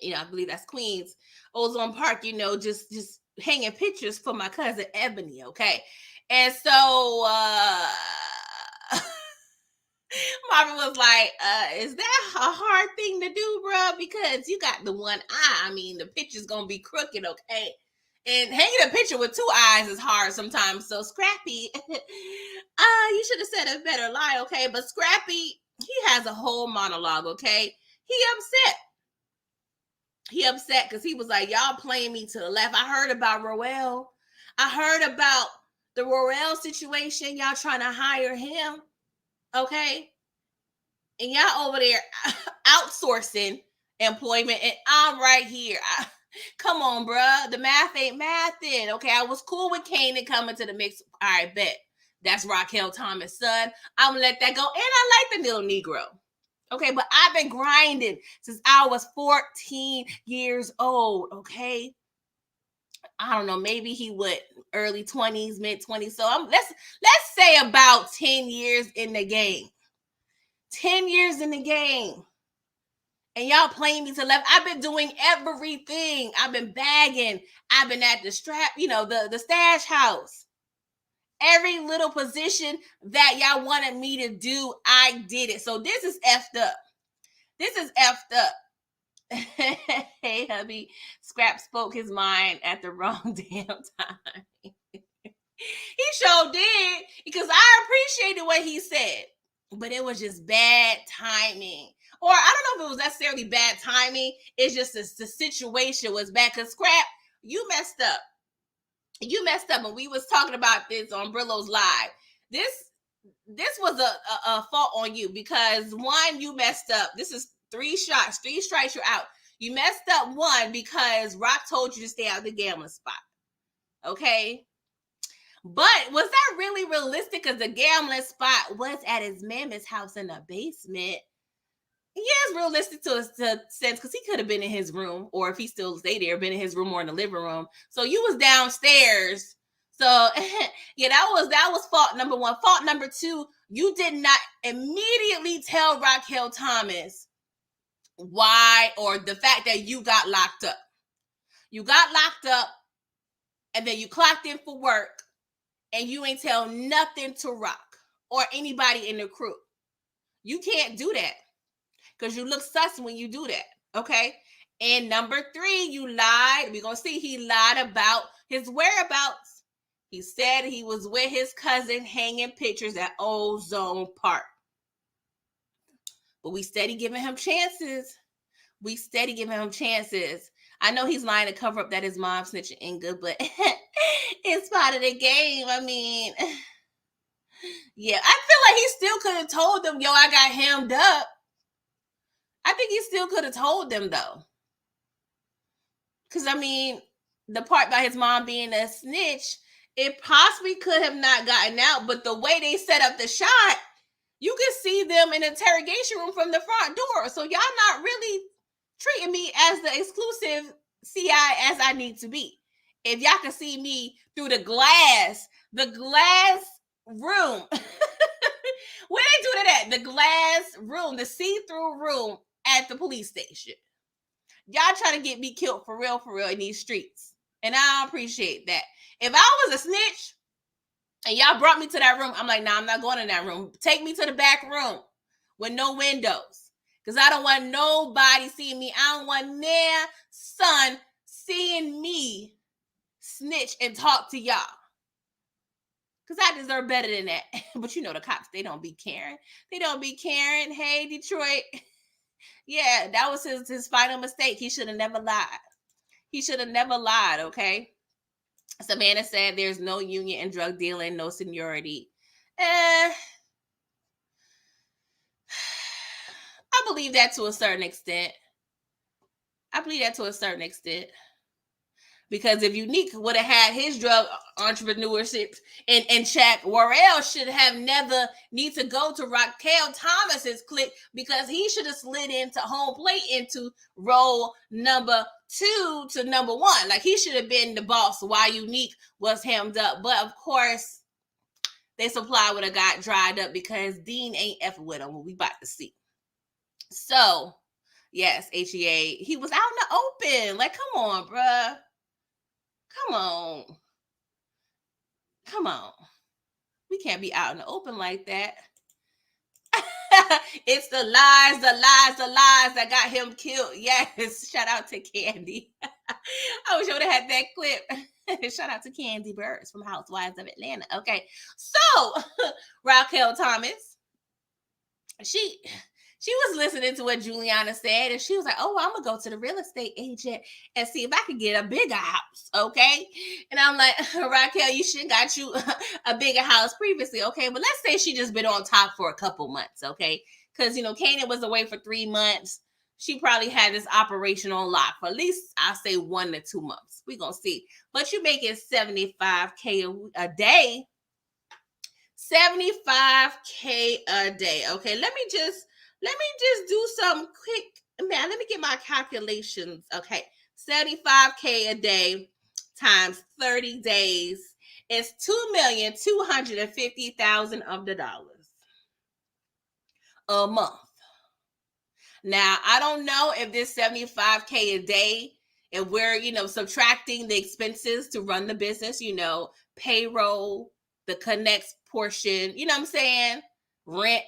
You know, I believe that's Queens. Ozone Park, you know, just hanging pictures for my cousin Ebony, okay? And so Marvin was like, is that a hard thing to do, bro? Because you got the one eye. I mean, the picture's gonna be crooked, okay? And hanging a picture with two eyes is hard sometimes. So Scrappy, you should have said a better lie, okay? But Scrappy, he has a whole monologue, okay? He upset because he was like, y'all playing me to the left. I heard about Roel. I heard about the Roel situation. Y'all trying to hire him, okay? And y'all over there outsourcing employment, and I'm right here. Come on, bruh. The math ain't mathing. Okay, I was cool with Kanan coming to the mix. All right, bet. That's Raquel Thomas' son. I'm gonna let that go. And I like the little Negro. Okay, but I've been grinding since I was 14 years old. Okay. I don't know, maybe he would early 20s, mid 20s. So let's say about 10 years in the game. 10 years in the game. And y'all playing me to left. I've been doing everything. I've been bagging. I've been at the strap, you know, the stash house. Every little position that y'all wanted me to do, I did it. So this is effed up. This is effed up. Hey, hubby. Scrap spoke his mind at the wrong damn time. He sure did, because I appreciated what he said. But it was just bad timing. Or I don't know if it was necessarily bad timing. It's just the situation was bad. Because Scrap, you messed up. You messed up. And we was talking about this on Brillo's Live. This was a fault on you. Because one, you messed up. This is 3 shots. 3 strikes, you're out. You messed up one because Rock told you to stay out of the gambling spot. Okay? But was that really realistic? Because the gambling spot was at his mammoth's house in the basement. Yeah, it's realistic to a sense because he could have been in his room, or if he still stayed there, been in his room or in the living room. So you was downstairs. So yeah, that was fault number 1. Fault number 2, you did not immediately tell Raquel Thomas why, or the fact that you got locked up. You got locked up, and then you clocked in for work. And you ain't tell nothing to Rock or anybody in the crew. You can't do that because you look sus when you do that, okay? And number 3, you lied. We're going to see he lied about his whereabouts. He said he was with his cousin hanging pictures at Ozone Park. But we steady giving him chances. I know he's lying to cover up that his mom snitching Inga, but it's part of the game. I mean, yeah, I feel like he still could have told them, yo, I got hemmed up. I think he still could have told them, though. Because, I mean, the part about his mom being a snitch, it possibly could have not gotten out, but the way they set up the shot, you can see them in the interrogation room from the front door. So y'all not really treating me as the exclusive CI as I need to be. If y'all can see me through the glass room. Where they do that at? The glass room, the see-through room at the police station. Y'all trying to get me killed for real in these streets. And I appreciate that. If I was a snitch and y'all brought me to that room, I'm like, nah, I'm not going in that room. Take me to the back room with no windows. Because I don't want nobody seeing me. I don't want their son seeing me snitch and talk to y'all. Because I deserve better than that. But you know the cops, they don't be caring. Hey, Detroit. Yeah, that was his final mistake. He should have never lied. Okay? Savannah said there's no union in drug dealing, no seniority. I believe that to a certain extent. Because if Unique would have had his drug entrepreneurship in check, Warrell should have never need to go to Raquel Thomas's clique because he should have slid into home plate into role number 2 to number 1. Like he should have been the boss while Unique was hemmed up. But of course, their supply would have got dried up because Dean ain't effing with him. We about to see. So, yes, HEA, he was out in the open. Like, come on, bruh. Come on. We can't be out in the open like that. It's the lies that got him killed. Yes, shout out to Candy. I wish I would have had that clip. Shout out to Candy Burris from Housewives of Atlanta. Okay, so Raquel Thomas, she was listening to what Juliana said, and she was like, oh, I'm going to go to the real estate agent and see if I can get a bigger house, okay? And I'm like, Raquel, you should got you a bigger house previously, okay? But let's say she just been on top for a couple months, okay? Because, Kanan was away for 3 months. She probably had this operation on lock for at least, I'll say 1 to 2 months. We're going to see. But you making $75K a day. $75K a day, okay? Let me just do some quick, man, let me get my calculations. Okay, $75K a day times 30 days is $2,250,000 of the dollars a month. Now, I don't know if this $75K a day, and we're, subtracting the expenses to run the business, payroll, the connects portion, you know what I'm saying? Rent.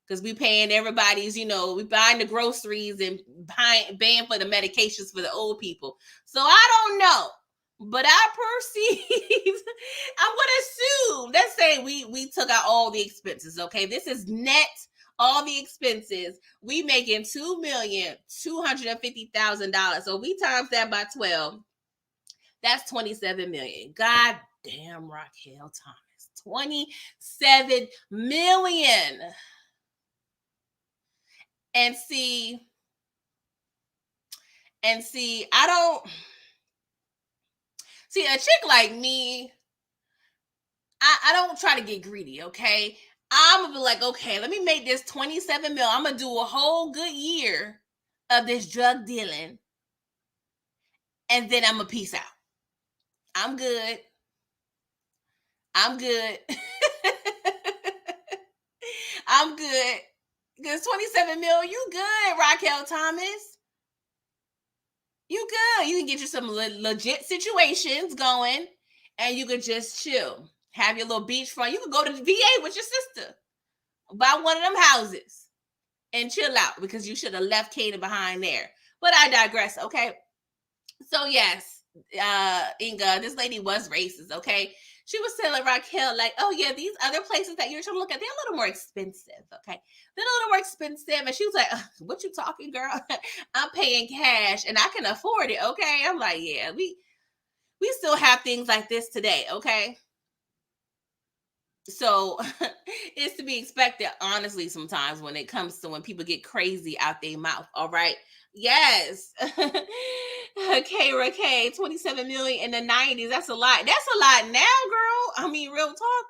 Because we paying everybody's, we buying the groceries and paying for the medications for the old people. So I don't know. But I perceive, I'm going to assume, let's say we took out all the expenses, okay? This is net, all the expenses. We making $2,250,000. So we times that by 12. That's $27 million. God damn, Raquel Thomas. $27 million. And see, a chick like me, I don't try to get greedy, okay? I'm gonna be like, okay, let me make this 27 mil. I'm gonna do a whole good year of this drug dealing, and then I'm gonna peace out. I'm good. I'm good. Because 27 mil, you good, Raquel Thomas. You good. You can get you some legit situations going, and you could just chill. Have your little beachfront. You could go to the VA with your sister. Buy one of them houses and chill out because you should have left Kanan behind there. But I digress, okay? So yes, Inga, this lady was racist, okay? She was telling Raquel, like, oh yeah, these other places that you're trying to look at, they're a little more expensive, okay? They're a little more expensive. And she was like, what you talking, girl? I'm paying cash and I can afford it, okay? I'm like, yeah, we still have things like this today, okay? So it's to be expected, honestly, sometimes when it comes to when people get crazy out their mouth. All right. Yes. Okay, Raquel, 27 million in the 90s. That's a lot. That's a lot now, girl. I mean, real talk.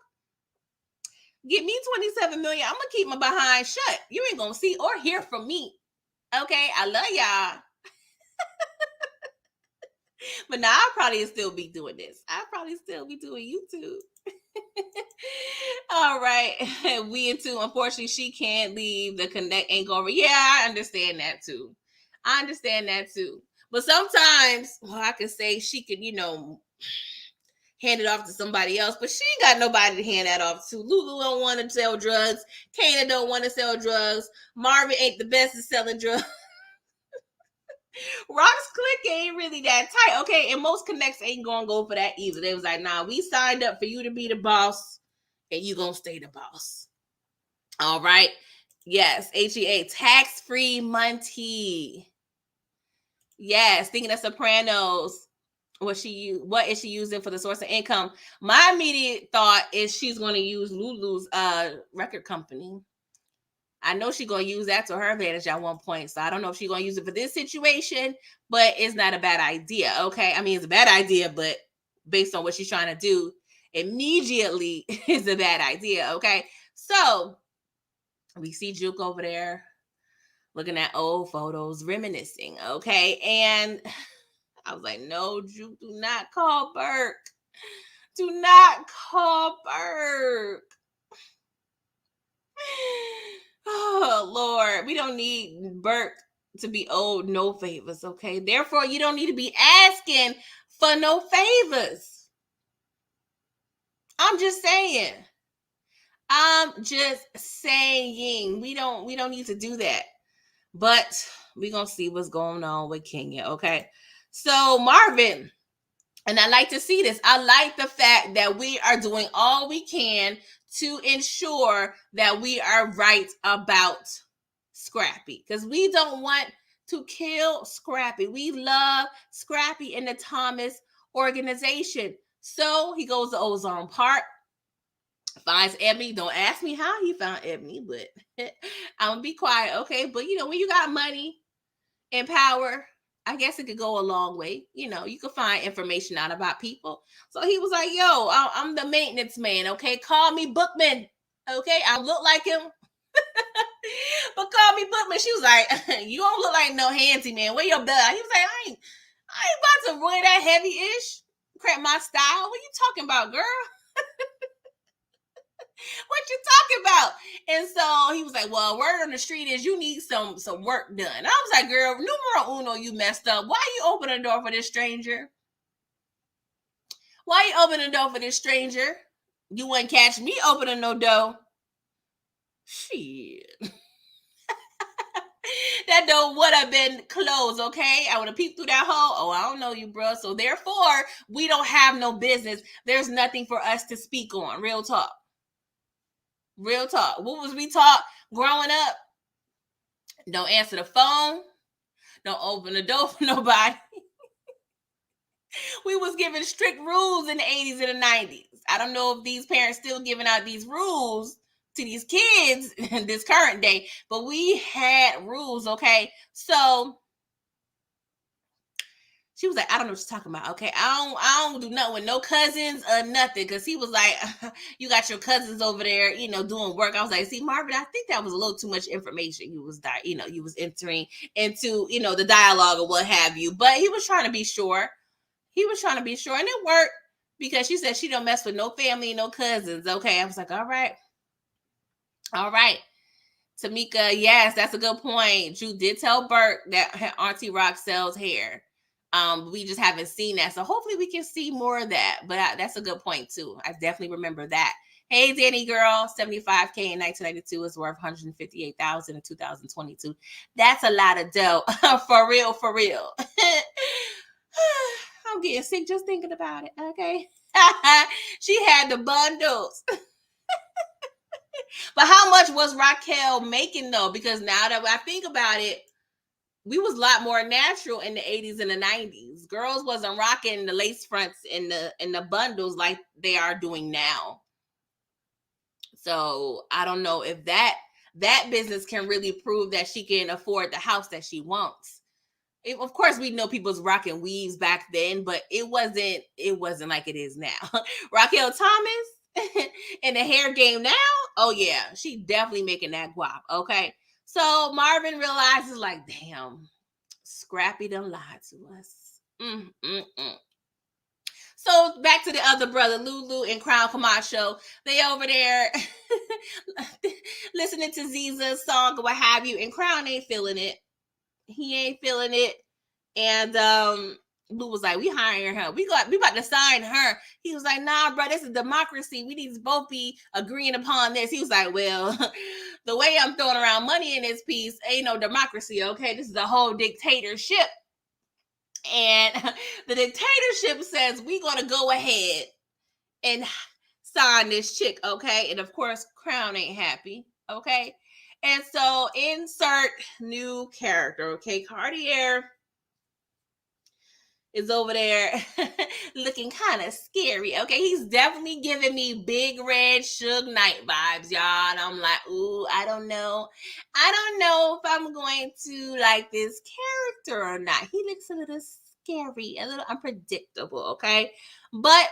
Get me 27 million. I'm gonna keep my behind shut. You ain't gonna see or hear from me. Okay. I love y'all. But now I'll probably still be doing this. I'll probably still be doing YouTube. All right. We into, unfortunately, she can't leave. The connect ain't going over. Yeah, I understand that too. I understand that too. But sometimes, well, I could say she could, hand it off to somebody else, but she ain't got nobody to hand that off to. Lulu don't want to sell drugs. Kanan don't want to sell drugs. Marvin ain't the best at selling drugs. Rock's clique ain't really that tight, okay? And most connects ain't gonna go for that either. They was like, nah, we signed up for you to be the boss, and you gonna stay the boss. All right. Yes, HEA, tax-free money. Yes, thinking of Sopranos. What is she using for the source of income? My immediate thought is she's going to use Lulu's record company. I know she's going to use that to her advantage at one point. So I don't know if she's going to use it for this situation, but it's not a bad idea. Okay. I mean, it's a bad idea, but based on what she's trying to do, immediately is a bad idea. Okay. So we see Juke over there looking at old photos, reminiscing. Okay. And I was like, no, Juke, do not call Burke. Do not call Burke. Oh, Lord. We don't need Burke to be owed no favors, okay? Therefore, you don't need to be asking for no favors. I'm just saying. We don't need to do that. But we're going to see what's going on with Kenya, okay? So, Marvin, and I like to see this. I like the fact that we are doing all we can to ensure that we are right about Scrappy, because we don't want to kill Scrappy. We love Scrappy in the Thomas organization. So he goes to Ozone Park, finds Ebony. Don't ask me how he found Ebony, but I'm gonna be quiet, okay? But when you got money and power, I guess it could go a long way. You could find information out about people. So he was like, yo, I'm the maintenance man, okay? Call me Bookman, okay? I look like him, but call me Bookman. She was like, you don't look like no handyman. Where your blood? He was like, I ain't about to run that heavy-ish. Crap my style. What you talking about, girl? What you talking about? And so he was like, well, word on the street is you need some work done. I was like, girl, numero uno, you messed up. Why you open the door for this stranger? Why you open the door for this stranger? You wouldn't catch me opening no door. Shit. That door would have been closed, okay? I would have peeped through that hole. Oh, I don't know you, bro. So therefore, we don't have no business. There's nothing for us to speak on. Real talk. Real talk. What was we taught growing up? Don't answer the phone. Don't open the door for nobody. We was given strict rules in the 80s and the 90s. I don't know if these parents still giving out these rules to these kids in this current day, but we had rules, okay? So she was like, I don't know what you're talking about, okay? I don't do nothing with no cousins or nothing, because he was like, you got your cousins over there, doing work. I was like, see, Marvin, I think that was a little too much information you was entering into, the dialogue or what have you. But he was trying to be sure. He was trying to be sure, and it worked, because she said she don't mess with no family, no cousins, okay? I was like, all right. All right. Tamika, yes, that's a good point. Drew did tell Burke that Auntie Rock sells hair. We just haven't seen that. So hopefully we can see more of that. But that's a good point too. I definitely remember that. Hey, Danny girl, 75K in 1992 is worth 158,000 in 2022. That's a lot of dough. For real, for real. I'm getting sick just thinking about it, okay? She had the bundles. But how much was Raquel making though? Because now that I think about it, we was a lot more natural in the 80s and the 90s. Girls wasn't rocking the lace fronts and the bundles like they are doing now. So I don't know if that business can really prove that she can afford the house that she wants. Of course, we know people's rocking weaves back then, but it wasn't like it is now. Raquel Thomas in the hair game now, oh yeah, she definitely making that guap. Okay, so Marvin realizes like, damn, Scrappy done lied to us. So back to the other brother, Lulu and Crown Camacho. They over there listening to Ziza's song or what have you, and Crown ain't feeling it. He ain't feeling it. And Lou was like, we hiring her. We about to sign her. He was like, nah, bro, this is democracy. We need to both be agreeing upon this. He was like, well, the way I'm throwing around money in this piece ain't no democracy, okay? This is a whole dictatorship. And the dictatorship says we're going to go ahead and sign this chick, okay? And of course, Crown ain't happy, okay? And so insert new character, okay? Cartier is over there looking kind of scary, okay? He's definitely giving me Big Red Suge Knight vibes, y'all. And I'm like, ooh, I don't know if I'm going to like this character or not. He looks a little scary, a little unpredictable, okay? But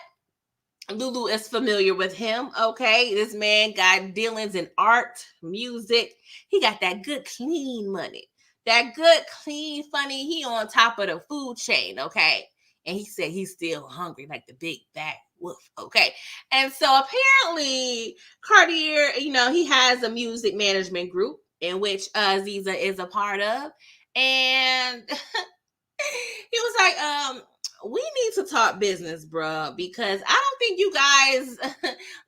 Lulu is familiar with him, okay? This man got dealings in art, music. He got that good, clean money. That good, clean, funny. He on top of the food chain, okay? And he said he's still hungry like the big bad wolf, okay? And so apparently Cartier, he has a music management group in which Ziza is a part of. And he was like, we need to talk business, bro, because I don't think you guys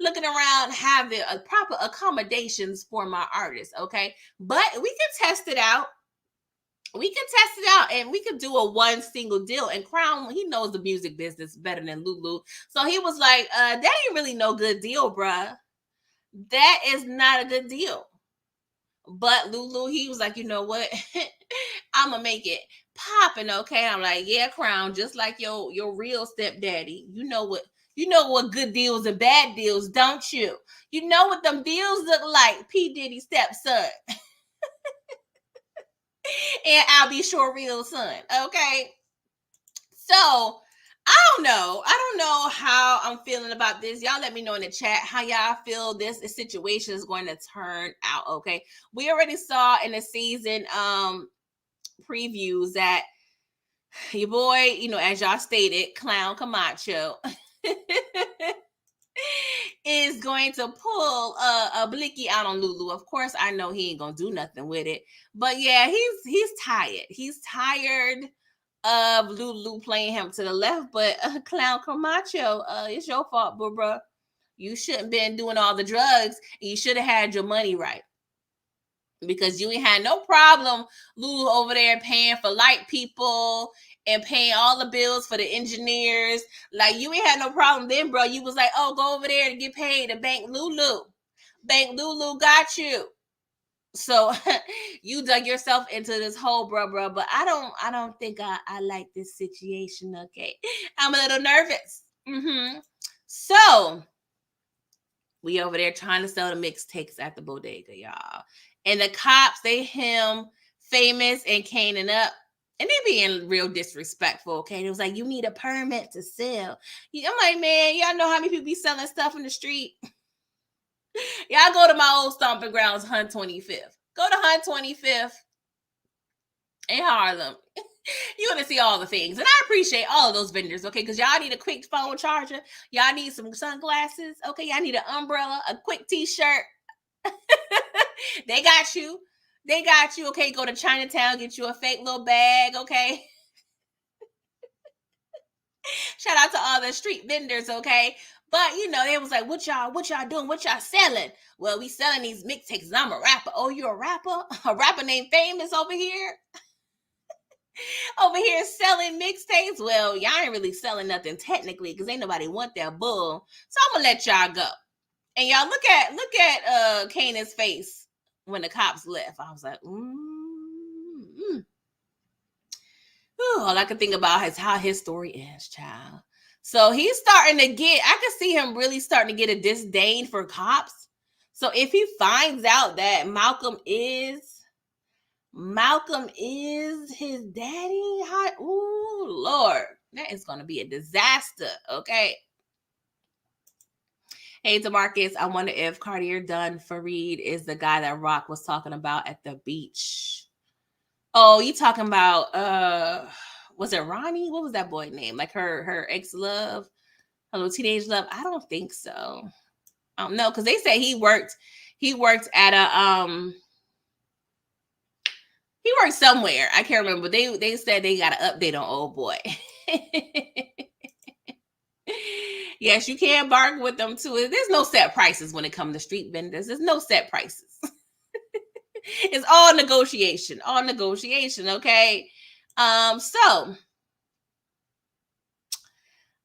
looking around have the proper accommodations for my artists, okay? But we can test it out. And we could do a one single deal. And Crown, he knows the music business better than Lulu. So he was like, that ain't really no good deal, bruh. That is not a good deal. But Lulu, he was like, you know what? I'm going to make it popping, okay? I'm like, yeah, Crown, just like your real stepdaddy. You know what good deals and bad deals, don't you? You know what them deals look like, P. Diddy stepson. And I'll be sure real son, okay? So I don't know how I'm feeling about this. Y'all let me know in the chat how y'all feel this situation is going to turn out, okay? We already saw in the season previews that your boy, as y'all stated, Clown Camacho is going to pull a blicky out on Lulu. Of course, I know he ain't gonna do nothing with it, but yeah, he's tired. He's tired of Lulu playing him to the left. But Clown Camacho, it's your fault, bro. You shouldn't been doing all the drugs. You should have had your money right, because you ain't had no problem, Lulu, over there paying for light people and paying all the bills for the engineers. Like, you ain't had no problem then, bro. You was like, oh, go over there to get paid to Bank Lulu. Bank Lulu got you. So you dug yourself into this hole, bro. But I don't think I like this situation, okay? I'm a little nervous. So we over there trying to sell the mixtapes at the bodega, y'all. And the cops, they him Famous and Kanan up. And they being real disrespectful, okay? It was like, you need a permit to sell. I'm like, man, y'all know how many people be selling stuff in the street? Y'all go to my old stomping grounds, Hunt 25th. Go to Hunt 25th in Harlem. You're going to see all the things. And I appreciate all of those vendors, okay? Because y'all need a quick phone charger. Y'all need some sunglasses, okay? Y'all need an umbrella, a quick t-shirt. They got you. Okay? Go to Chinatown, get you a fake little bag, okay? Shout out to all the street vendors, okay? But they was like, what y'all doing? What y'all selling? Well, we selling these mixtapes. I'm a rapper. Oh, you're a rapper? A rapper named Famous over here? Over here selling mixtapes? Well, y'all ain't really selling nothing technically because ain't nobody want that bull. So I'm gonna let y'all go. And y'all look at Kanan's face when the cops left. I was like, all I could think about is how his story ends, child. So he's starting to I could see him really starting to get a disdain for cops. So if he finds out that Malcolm is his daddy, ooh, Lord, that is going to be a disaster, okay? Hey, DeMarcus, I wonder if Cartier Dunn Fareed is the guy that Rock was talking about at the beach. Oh, you talking about, was it Ronnie? What was that boy name? Like her ex-love? Her little teenage love? I don't think so. I don't know, because they said he worked at a, he worked somewhere. I can't remember. They said they got an update on old boy. Yes, you can bargain with them too. There's no set prices when it comes to street vendors. There's no set prices. It's all negotiation. Okay. So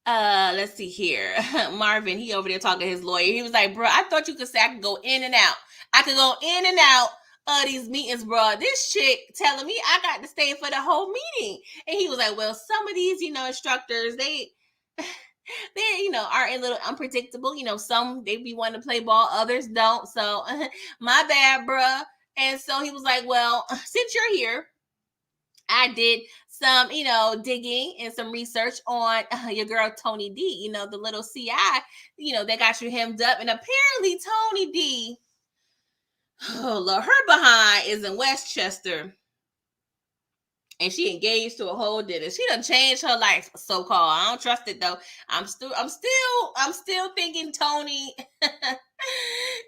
let's see here. Marvin, he over there talking to his lawyer. He was like, bro, I thought you could say I could go in and out. I could go in and out of these meetings, bro. This chick telling me I got to stay for the whole meeting. And he was like, well, some of these, instructors, they are a little unpredictable. Some they be wanting to play ball, others don't. So my bad, bruh. And so he was like, well, since you're here, I did some, digging and some research on your girl, Tony D, the little CI, they got you hemmed up. And apparently Tony D, oh Lord, her behind is in Westchester. And she engaged to a whole dentist. She done changed her life, so-called. I don't trust it though. I'm still thinking Tony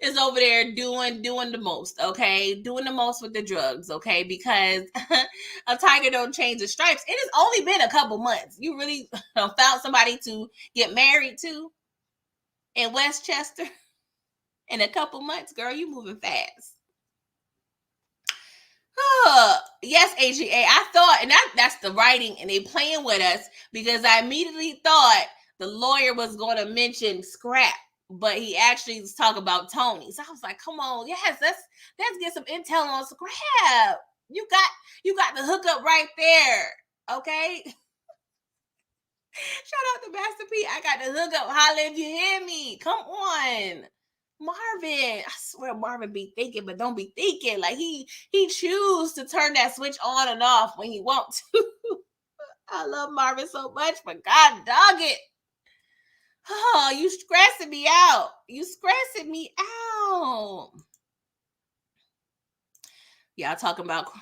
is over there doing the most, okay? Doing the most with the drugs, okay? Because a tiger don't change the stripes. It has only been a couple months. You really found somebody to get married to in Westchester in a couple months, girl. You moving fast. Yes, AGA. I thought, and that's the writing, and they playing with us because I immediately thought the lawyer was going to mention Scrap, but he actually was talking about Tony. So I was like, come on, yes, let's get some intel on Scrap. You got the hookup right there, okay? Shout out to Master P. I got the hookup. Holla if you hear me. Come on. Marvin, I swear Marvin be thinking, but don't be thinking. Like he choose to turn that switch on and off when he wants to. I love Marvin so much, but God dog it. Oh, you stressing me out. Y'all talking about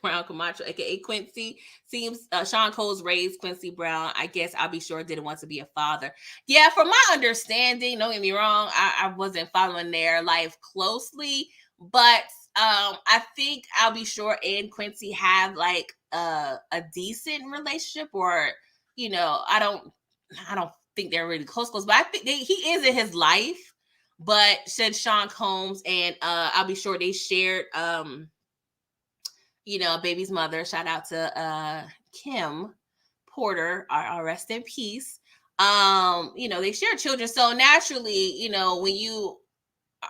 Crown Camacho, aka Quincy. Seems Sean Cole's raised Quincy Brown. I guess I'll be sure didn't want to be a father. Yeah, from my understanding, don't get me wrong, I wasn't following their life closely, but I think I'll be sure and Quincy have like a decent relationship, or I don't think they're really close, but I think he is in his life. But said Sean Combs and I'll be sure they shared baby's mother. Shout out to Kim Porter, our rest in peace. They share children. So naturally, when you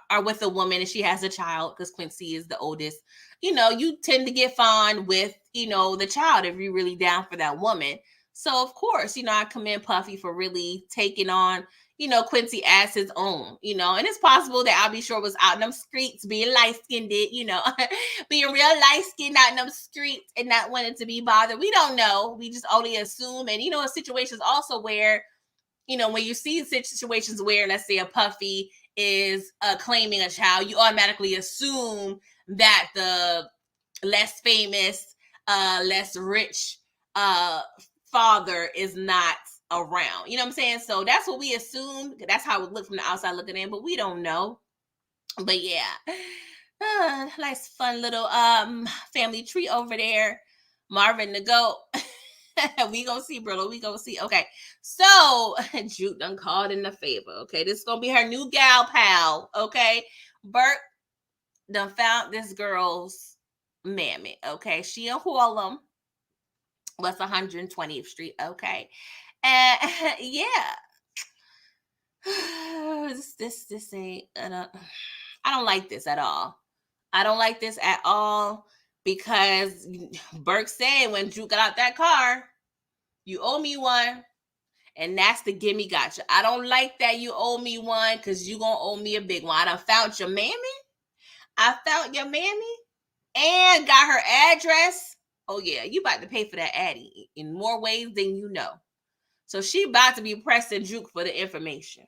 are with a woman and she has a child, because Quincy is the oldest, you tend to get fond with, the child if you're really down for that woman. So of course, I commend Puffy for really taking on, Quincy as his own, and it's possible that I'll be sure was out in them streets being light-skinned, being real light-skinned out in them streets and not wanting to be bothered. We don't know. We just only assume. And, situations also where, when you see situations where, let's say a Puffy is claiming a child, you automatically assume that the less famous, less rich father is not around. You know what I'm saying? So that's what we assume. That's how it looked from the outside looking in, but we don't know. But yeah, nice fun little family tree over there. Marvin the goat. We gonna see, Brillo. We gonna see. Okay. So Juke done called in a favor. Okay. This is gonna be her new gal pal. Okay. Bert done found this girl's mammy. Okay. She in Harlem. What's 120th Street? Okay. And yeah. This ain't I don't like this at all. I don't like this at all because Burke said when Drew got out that car, you owe me one. And that's the gimme gotcha. I don't like that you owe me one because you gonna owe me a big one. I done found your mammy. I found your mammy and got her address. Oh yeah, you about to pay for that Addie in more ways than you know. So she about to be pressing Juke for the information.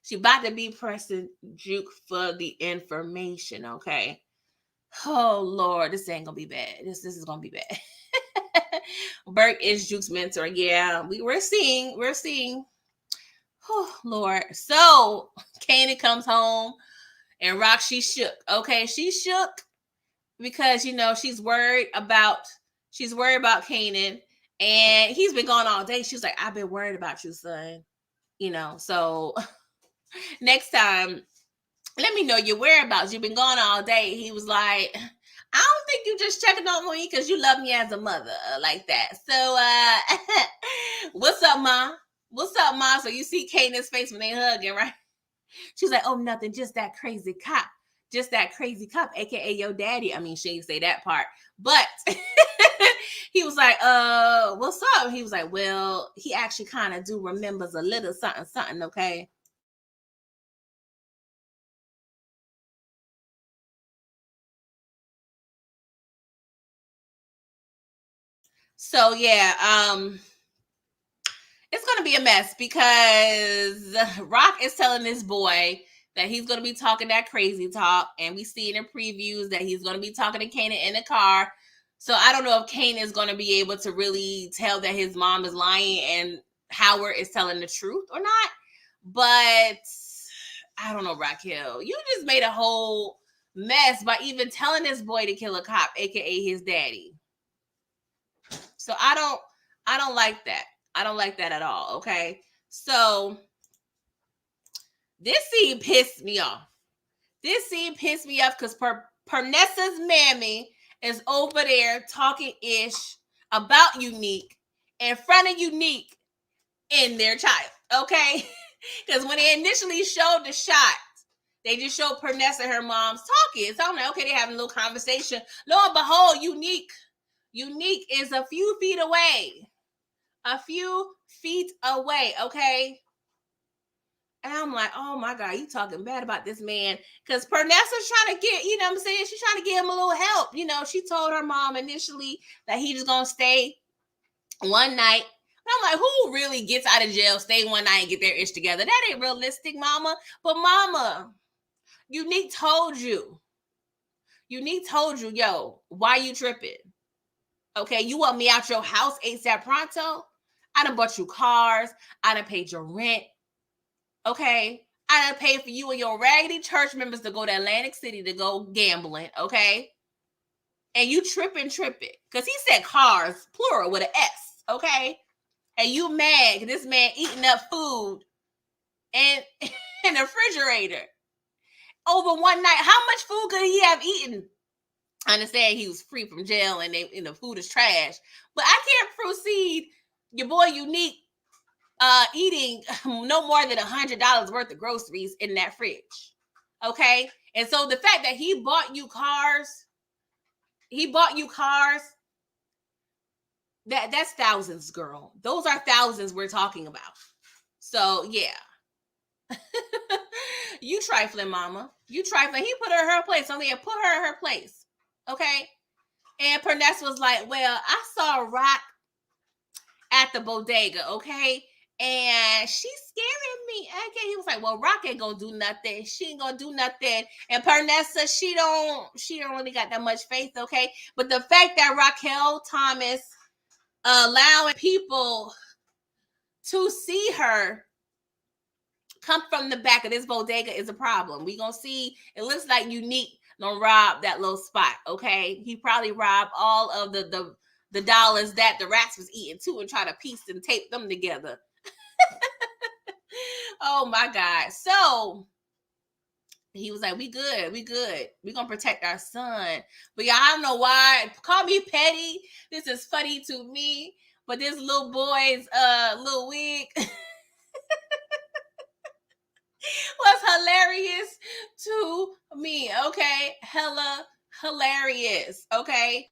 She about to be pressing Juke for the information, okay? Oh Lord, this ain't gonna be bad. This is gonna be bad. Burke is Juke's mentor. Yeah, we're seeing. Oh Lord. So Kanan comes home and Rock, she shook. Okay, she shook because she's worried about Kanan, and he's been gone all day. She's like, I've been worried about you, son. So next time, let me know your whereabouts. You've been gone all day. He was like, I don't think you just checking on me because you love me as a mother like that. So, what's up, Ma? What's up, Ma? So you see Kanan's face when they hugging, right? She's like, oh, nothing, just that crazy cop. Just that crazy cop, aka your daddy. I mean, she didn't say that part, but he was like, what's up? He was like, well, he actually kind of do remembers a little something, okay? So yeah, it's gonna be a mess because Rock is telling this boy that he's gonna be talking that crazy talk, and we see in the previews that he's gonna be talking to Kanan in the car. So I don't know if Kanan is gonna be able to really tell that his mom is lying and Howard is telling the truth or not. But I don't know, Raquel. You just made a whole mess by even telling this boy to kill a cop, aka his daddy. So I don't like that. I don't like that at all. Okay. So this scene pissed me off. This scene pissed me off because Perneesa's mammy is over there talking ish about Unique in front of Unique and their child. Okay. Because when they initially showed the shot, they just showed Perneesa and her mom's talking. So I'm like, okay, they're having a little conversation. Lo and behold, Unique is a few feet away. Okay? And I'm like, oh my God, you talking bad about this man. Because Perneesa's trying to get, you know what I'm saying? She's trying to get him a little help. She told her mom initially that he was going to stay one night. And I'm like, who really gets out of jail, stay one night, and get their ish together? That ain't realistic, mama. But mama, Unique told you, yo, why you tripping? Okay, you want me out your house ASAP pronto? I done bought you cars. I done paid your rent. Okay? I done paid for you and your raggedy church members to go to Atlantic City to go gambling. Okay? And you tripping. Because he said cars, plural, with an S. Okay? And you mad because this man eating up food and in the refrigerator over one night. How much food could he have eaten? I understand he was free from jail and the food is trash. But I can't proceed your boy Unique eating no more than $100 worth of groceries in that fridge. Okay? And so the fact that he bought you cars, that's thousands, girl. Those are thousands we're talking about. So yeah. You trifling, mama. You trifling. He put her in her place. So yeah, put her in her place. Okay? And Perneesa was like, well, I saw Rock at the bodega, okay? And she's scaring me. Okay, he was like, well, Rock ain't gonna do nothing. She ain't gonna do nothing. And Perneesa, she don't really got that much faith, okay? But the fact that Raquel Thomas allowing people to see her come from the back of this bodega is a problem. We gonna see, it looks like Unique gonna rob that little spot, okay? He probably robbed all of the the dollars that the rats was eating too and try to piece and tape them together. Oh my God. So he was like, we good. We gonna protect our son. But y'all, I don't know why. Call me petty. This is funny to me. But this little boy's little wig was hilarious to me. Okay. Hella hilarious. Okay.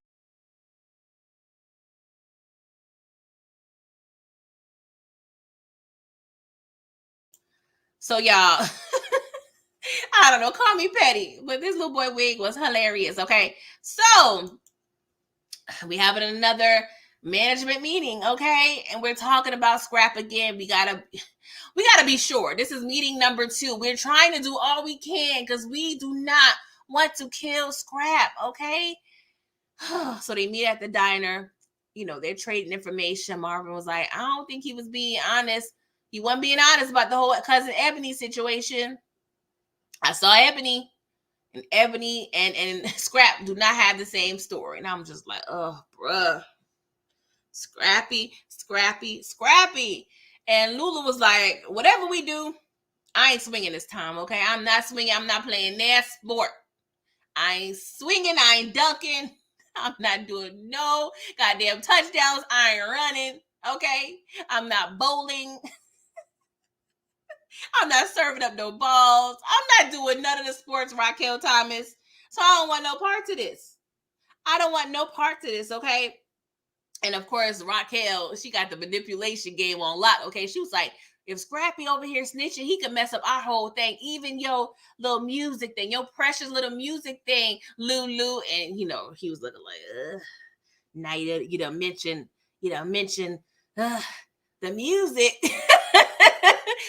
So y'all, I don't know, call me petty, but this little boy wig was hilarious. Okay. So we having another management meeting, okay? And we're talking about Scrap again. We gotta be sure. This is meeting number 2. We're trying to do all we can because we do not want to kill Scrap, okay? So they meet at the diner. You know, they're trading information. Marvin was like, I don't think he was being honest. He wasn't being honest about the whole cousin Ebony situation. I saw Ebony, and Ebony and Scrap do not have the same story. And I'm just like, oh, bruh. Scrappy. And Lulu was like, whatever we do, I ain't swinging this time, okay? I'm not swinging. I'm not playing that sport. I ain't swinging. I ain't dunking. I'm not doing no goddamn touchdowns. I ain't running, okay? I'm not bowling. I'm not serving up no balls. I'm not doing none of the sports, Raquel Thomas. So I don't want no part to this. I don't want no part to this, okay? And of course, Raquel, she got the manipulation game on lock, okay? She was like, if Scrappy over here snitching, he could mess up our whole thing. Even your little music thing, your precious little music thing, Lulu. And, you know, he was looking like, now you done mention the music.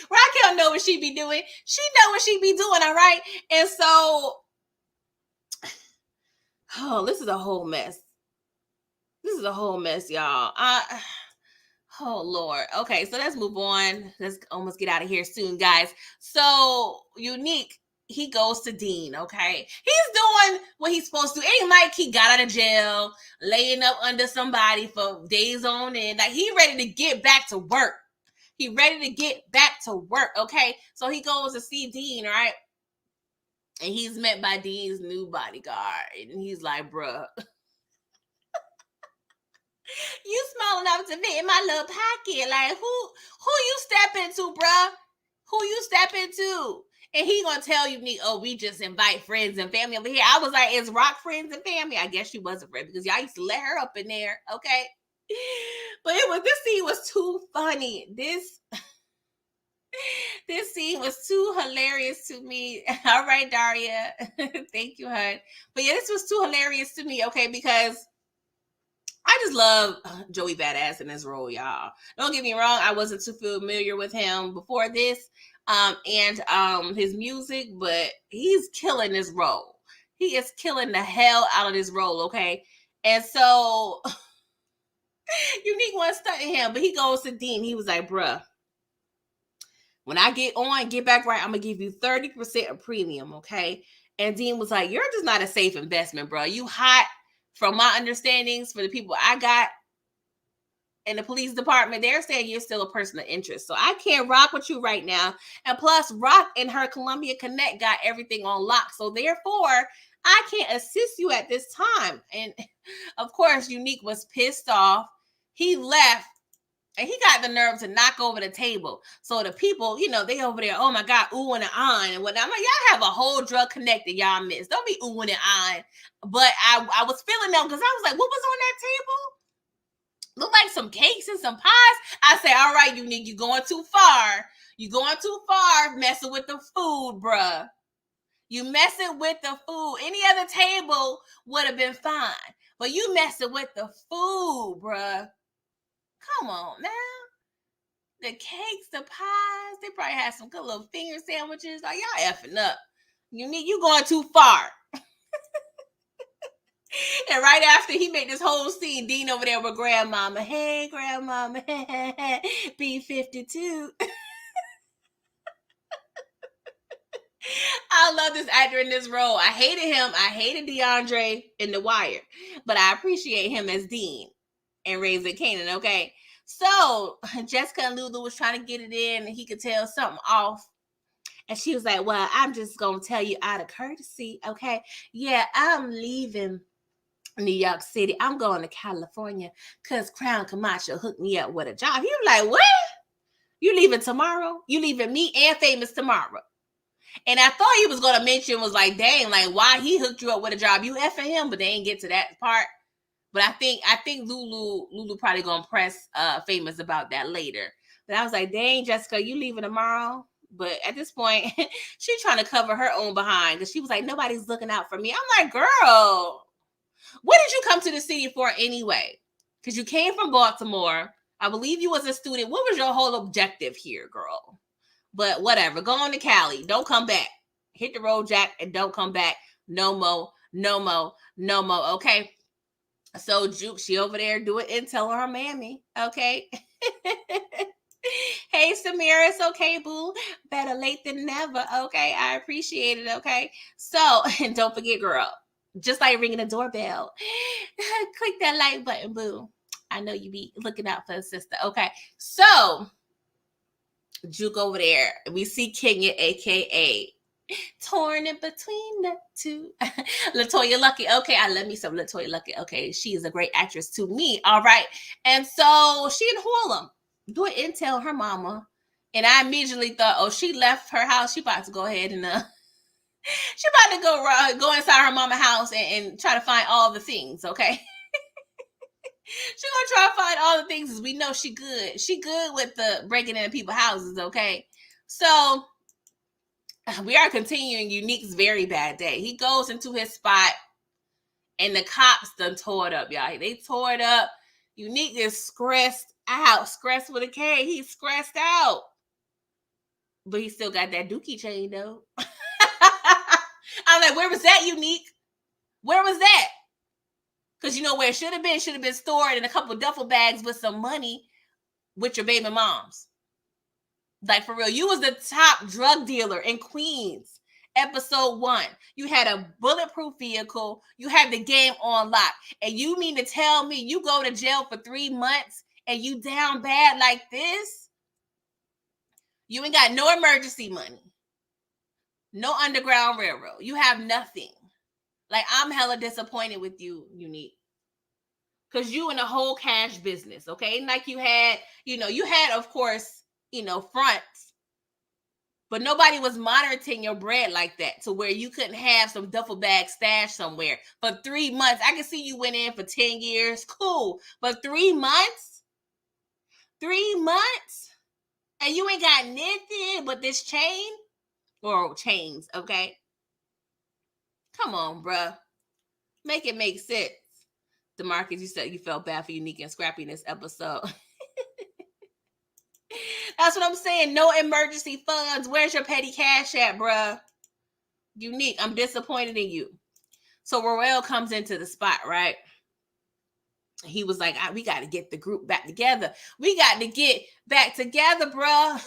Raquel know what she be doing. She know what she be doing, all right? And so, oh, this is a whole mess. Y'all. Oh Lord. Okay, so let's move on. Let's almost get out of here soon, guys. So Unique, he goes to Dean. Okay, he's doing what he's supposed to. Ain't like he got out of jail, laying up under somebody for days on end. Like he ready to get back to work. Okay, so he goes to see Dean, right? And he's met by Dean's new bodyguard, and he's like, "Bruh, you small enough to fit in my little pocket. Like, who you step into, bruh? Who you step into?" And he gonna tell you, oh, we just invite friends and family over here. I was like, is Rock friends and family? I guess she was a friend because y'all used to let her up in there, okay? But this scene was too funny. This scene was too hilarious to me. All right, Daria. Thank you, hun. But yeah, this was too hilarious to me, okay, because I just love Joey Badass in this role, y'all. Don't get me wrong, I wasn't too familiar with him before this and his music, but he's killing this role. He is killing the hell out of this role, okay? And so Unique wasn't stunting him, but he goes to Dean. He was like, bruh, when I get back right, I'm going to give you 30% of premium, okay? And Dean was like, you're just not a safe investment, bro. You hot. From my understandings, for the people I got in the police department, they're saying you're still a person of interest. So I can't rock with you right now. And plus, Rock and her Columbia Connect got everything on lock. So therefore, I can't assist you at this time. And of course, Unique was pissed off. He left. And he got the nerve to knock over the table. So the people, you know, they over there, oh my God, ooh and ahhing and whatnot. I'm like, y'all have a whole drug connected, y'all miss. Don't be ooh and ahhing. But I was feeling them because I was like, what was on that table? Looked like some cakes and some pies. I said, all right, Unique, you going too far. You going too far messing with the food, bruh. You messing with the food. Any other table would have been fine. But you messing with the food, bruh. Come on now. The cakes, the pies, they probably had some good little finger sandwiches. Like, y'all effing up. You going too far. And right after he made this whole scene, Dean over there with grandmama. Hey, grandmama. B52. I love this actor in this role. I hated him. I hated DeAndre in The Wire. But I appreciate him as Dean. and Raising Kanan, okay? So Jessica and Lulu was trying to get it in, and he could tell something off. And she was like, well, I'm just going to tell you out of courtesy, okay? Yeah, I'm leaving New York City. I'm going to California because Crown Camacho hooked me up with a job. He was like, what? You leaving tomorrow? You leaving me and Famous tomorrow? And I thought he was going to mention, was like, dang, like, why he hooked you up with a job? You effing him, but they ain't get to that part. But I think Lulu probably gonna press Famous about that later. But I was like, dang, Jessica, you leaving tomorrow? But at this point, she's trying to cover her own behind because she was like, nobody's looking out for me. I'm like, girl, what did you come to the city for anyway? Because you came from Baltimore. I believe you was a student. What was your whole objective here, girl? But whatever. Go on to Cali. Don't come back. Hit the road, Jack, and don't come back. No more. No more. No more. Okay. So Juke, she over there doing intel on her mammy. Okay. Hey, Samira, it's okay, boo. Better late than never. Okay. I appreciate it. Okay. So, and don't forget, girl, just like ringing the doorbell, click that like button, boo. I know you be looking out for the sister. Okay. So, Juke over there, we see Kenya, aka torn in between the two. Latoya Lucky. Okay, I love me some Latoya Lucky. Okay, she is a great actress to me. All right. And so she in Harlem doing intel her mama. And I immediately thought, oh, she left her house. She about to go ahead and she about to go inside her mama house and try to find all the things, okay? She gonna try to find all the things as we know she good. She good with the breaking into people's houses, okay? So we are continuing Unique's very bad day. He goes into his spot and the cops done tore it up, y'all. They tore it up. Unique is stressed out. Stressed with a K. He's stressed out. But he still got that dookie chain, though. I'm like, where was that, Unique? Where was that? Because you know where it should have been? Should have been stored in a couple duffel bags with some money with your baby moms. Like, for real, you was the top drug dealer in Queens. Episode 1. You had a bulletproof vehicle. You had the game on lock. And you mean to tell me you go to jail for 3 months and you down bad like this? You ain't got no emergency money. No Underground Railroad. You have nothing. Like, I'm hella disappointed with you, Unique. Because you in the whole cash business, okay? Like you had, you had, of course, fronts. But nobody was monitoring your bread like that to where you couldn't have some duffel bag stash somewhere for 3 months. I can see you went in for 10 years. Cool. But 3 months? 3 months? And you ain't got nothing but this chain? Or chains, okay? Come on, bruh. Make it make sense. DeMarcus, you said you felt bad for Unique and Scrappy in this episode. That's what I'm saying. No emergency funds. Where's your petty cash at, bruh? Unique, I'm disappointed in you. So Raquel comes into the spot, right? He was like, we got to get the group back together. We got to get back together, bruh.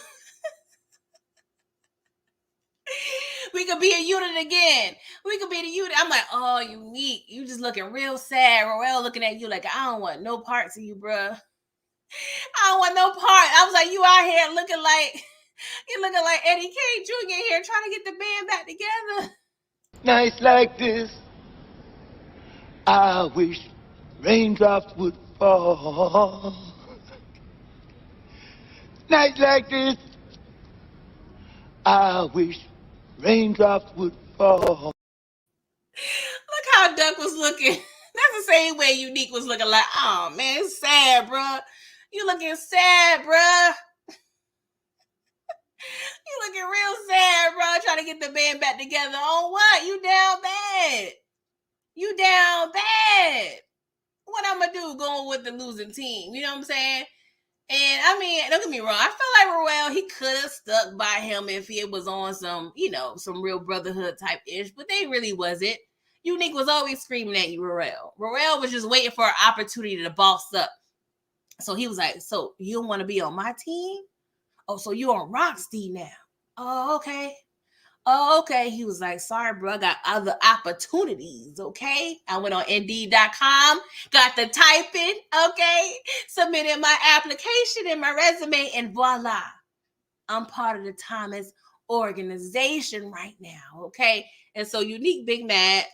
We could be a unit again. We could be the unit. I'm like, oh, Unique. You just looking real sad. Raquel looking at you like, I don't want no parts of you, bruh. I don't want no part. I was like, you out here looking like Eddie K. Jr. here trying to get the band back together. Nights like this, I wish raindrops would fall. Nights like this, I wish raindrops would fall. Look how Duck was looking. That's the same way Unique was looking like, oh, man, it's sad, bro. You looking sad, bro. You looking real sad, bro. Trying to get the band back together. On what? You down bad. You down bad. What I'm going to do going with the losing team? You know what I'm saying? And I mean, don't get me wrong. I feel like Raquel, he could have stuck by him if he was on some, some real brotherhood type ish, but they really wasn't. Unique was always screaming at you, Raquel. Raquel was just waiting for an opportunity to boss up. So he was like, so you don't want to be on my team? Oh, so you on Rocksteady now? Oh, okay. Oh, okay. He was like, sorry, bro, I got other opportunities, okay? I went on Indeed.com, got the typing, okay? Submitted my application and my resume, and voila, I'm part of the Thomas organization right now, okay? And so Unique Big Mad,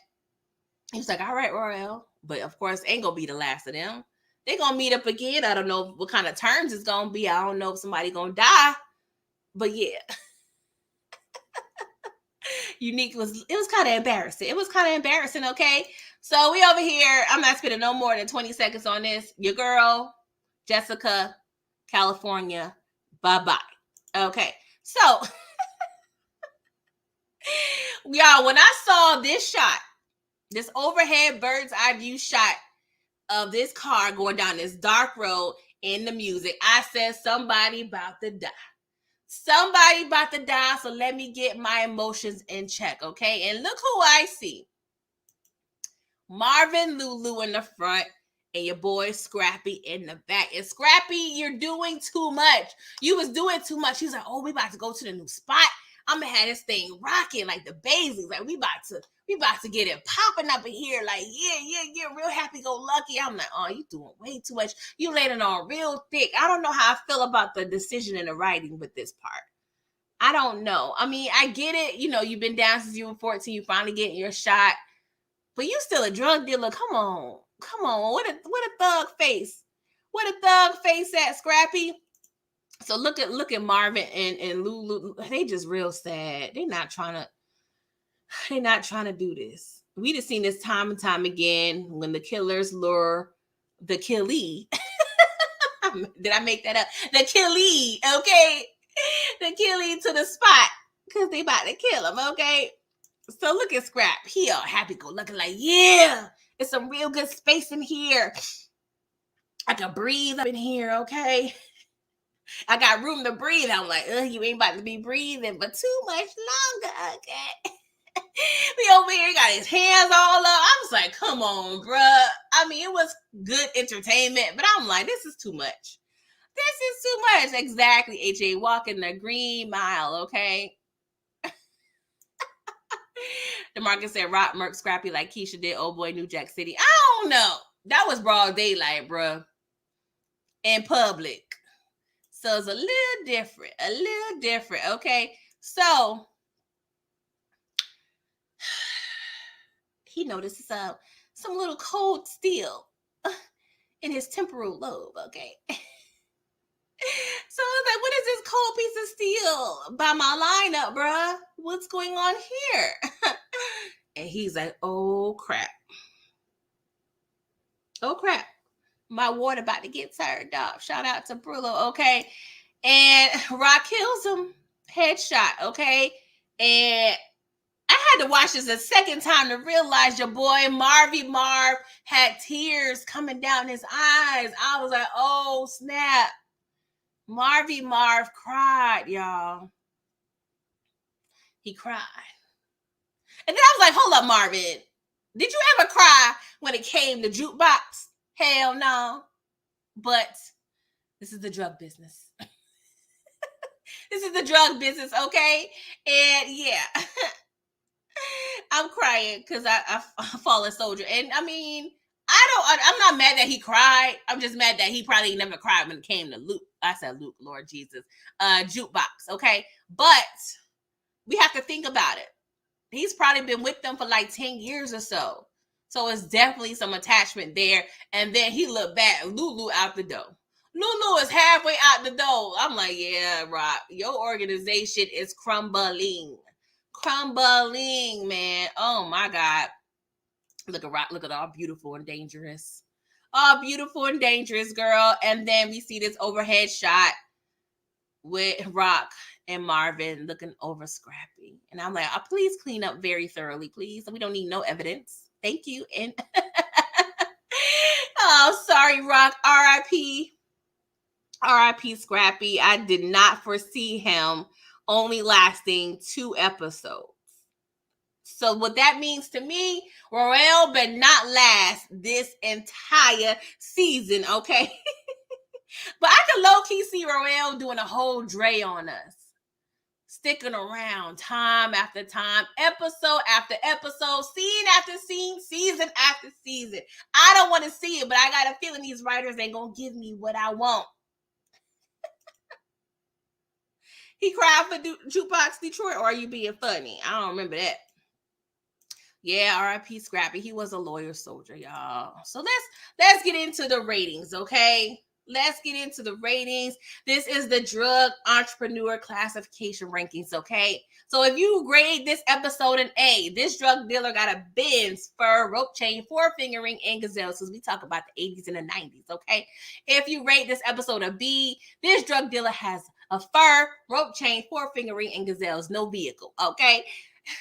he was like, all right, Royale. But of course, ain't gonna be the last of them. They're gonna meet up again. I don't know what kind of terms it's gonna be. I don't know if somebody gonna die. But yeah. Unique it was kind of embarrassing. It was kind of embarrassing, okay? So we over here. I'm not spending no more than 20 seconds on this. Your girl, Jessica, California. Bye-bye. Okay. So y'all, when I saw this shot, this overhead bird's eye view shot of this car going down this dark road in the music, I said somebody about to die. Somebody about to die, so let me get my emotions in check, okay? And look who I see. Marvin, Lulu in the front, and your boy Scrappy in the back. And Scrappy, you're doing too much. You was doing too much. He's like, oh, we about to go to the new spot. I'm gonna have this thing rocking like the Baileys. Like we about to get it popping up in here. Like, yeah, real happy-go-lucky. I'm like, oh, you doing way too much. You laid it on real thick. I don't know how I feel about the decision and the writing with this part. I don't know. I mean, I get it. You know, you've been down since you were 14. You finally getting your shot. But you still a drug dealer. Come on. What a thug face. What a thug face at, Scrappy. So look at Marvin and Lulu. They just real sad. They're not trying to do this. We just seen this time and time again when the killers lure the killie. Did I make that up? The killie, okay? The killie to the spot because they about to kill him, okay? So look at Scrap. He all happy-go-lucky, like, yeah, it's some real good space in here. I can breathe up in here, okay? I got room to breathe. I'm like, you ain't about to be breathing but too much longer, okay? We over here got his hands all up. I was like, come on, bruh. I mean, it was good entertainment, but I'm like, this is too much. This is too much. Exactly, AJ. Walking the green mile, okay? DeMarcus said, rock Merc Scrappy like Keisha did Old Boy New Jack City. I don't know. That was broad daylight, bruh. In public. So it's a little different, okay? So he notices some little cold steel in his temporal lobe, okay? So I was like, what is this cold piece of steel by my lineup, bruh? What's going on here? And he's like, oh, crap. Oh, crap. My water about to get turned off. Shout out to Brullo, okay? And Rock kills him. Headshot, okay? And I had to watch this a second time to realize your boy Marv had tears coming down his eyes. I was like, oh, snap. Marv cried, y'all. He cried. And then I was like, hold up, Marvin. Did you ever cry when it came to jukebox? Hell no. But this is the drug business. This is the drug business, okay? And yeah. I'm crying because I fallen soldier. And I mean, I'm not mad that he cried. I'm just mad that he probably never cried when it came to Luke. I said Luke, Lord Jesus. Jukebox, okay? But we have to think about it. He's probably been with them for like 10 years or so. So it's definitely some attachment there. And then he looked back, Lulu out the door. Lulu is halfway out the door. I'm like, yeah, Rob, your organization is crumbling. Crumbling, man. Oh my God. Look at Rock. Look at all beautiful and dangerous. All beautiful and dangerous, girl. And then we see this overhead shot with Rock and Marvin looking over Scrappy. And I'm like, oh, please clean up very thoroughly, please. We don't need no evidence. Thank you. And oh, sorry, Rock. R.I.P. R.I.P. Scrappy. I did not foresee him only lasting 2 episodes. So what that means to me, Royale better not last this entire season, okay? But I can low-key see Royale doing a whole Dre on us. sticking around time after time, episode after episode, scene after scene, season after season. I don't want to see it, but I got a feeling these writers ain't gonna give me what I want. He cried for Jukebox Detroit, or are you being funny? I don't remember that. Yeah, R.I.P. Scrappy. He was a loyal soldier, y'all. So let's get into the ratings, okay? Let's get into the ratings. This is the drug entrepreneur classification rankings, okay? So if you grade this episode an A, this drug dealer got a Benz, fur, rope chain, four-finger ring, and gazelles, because we talk about the 80s and the 90s, okay? If you rate this episode a B, this drug dealer has a fur, rope chain, four-finger ring, and gazelles, no vehicle, okay?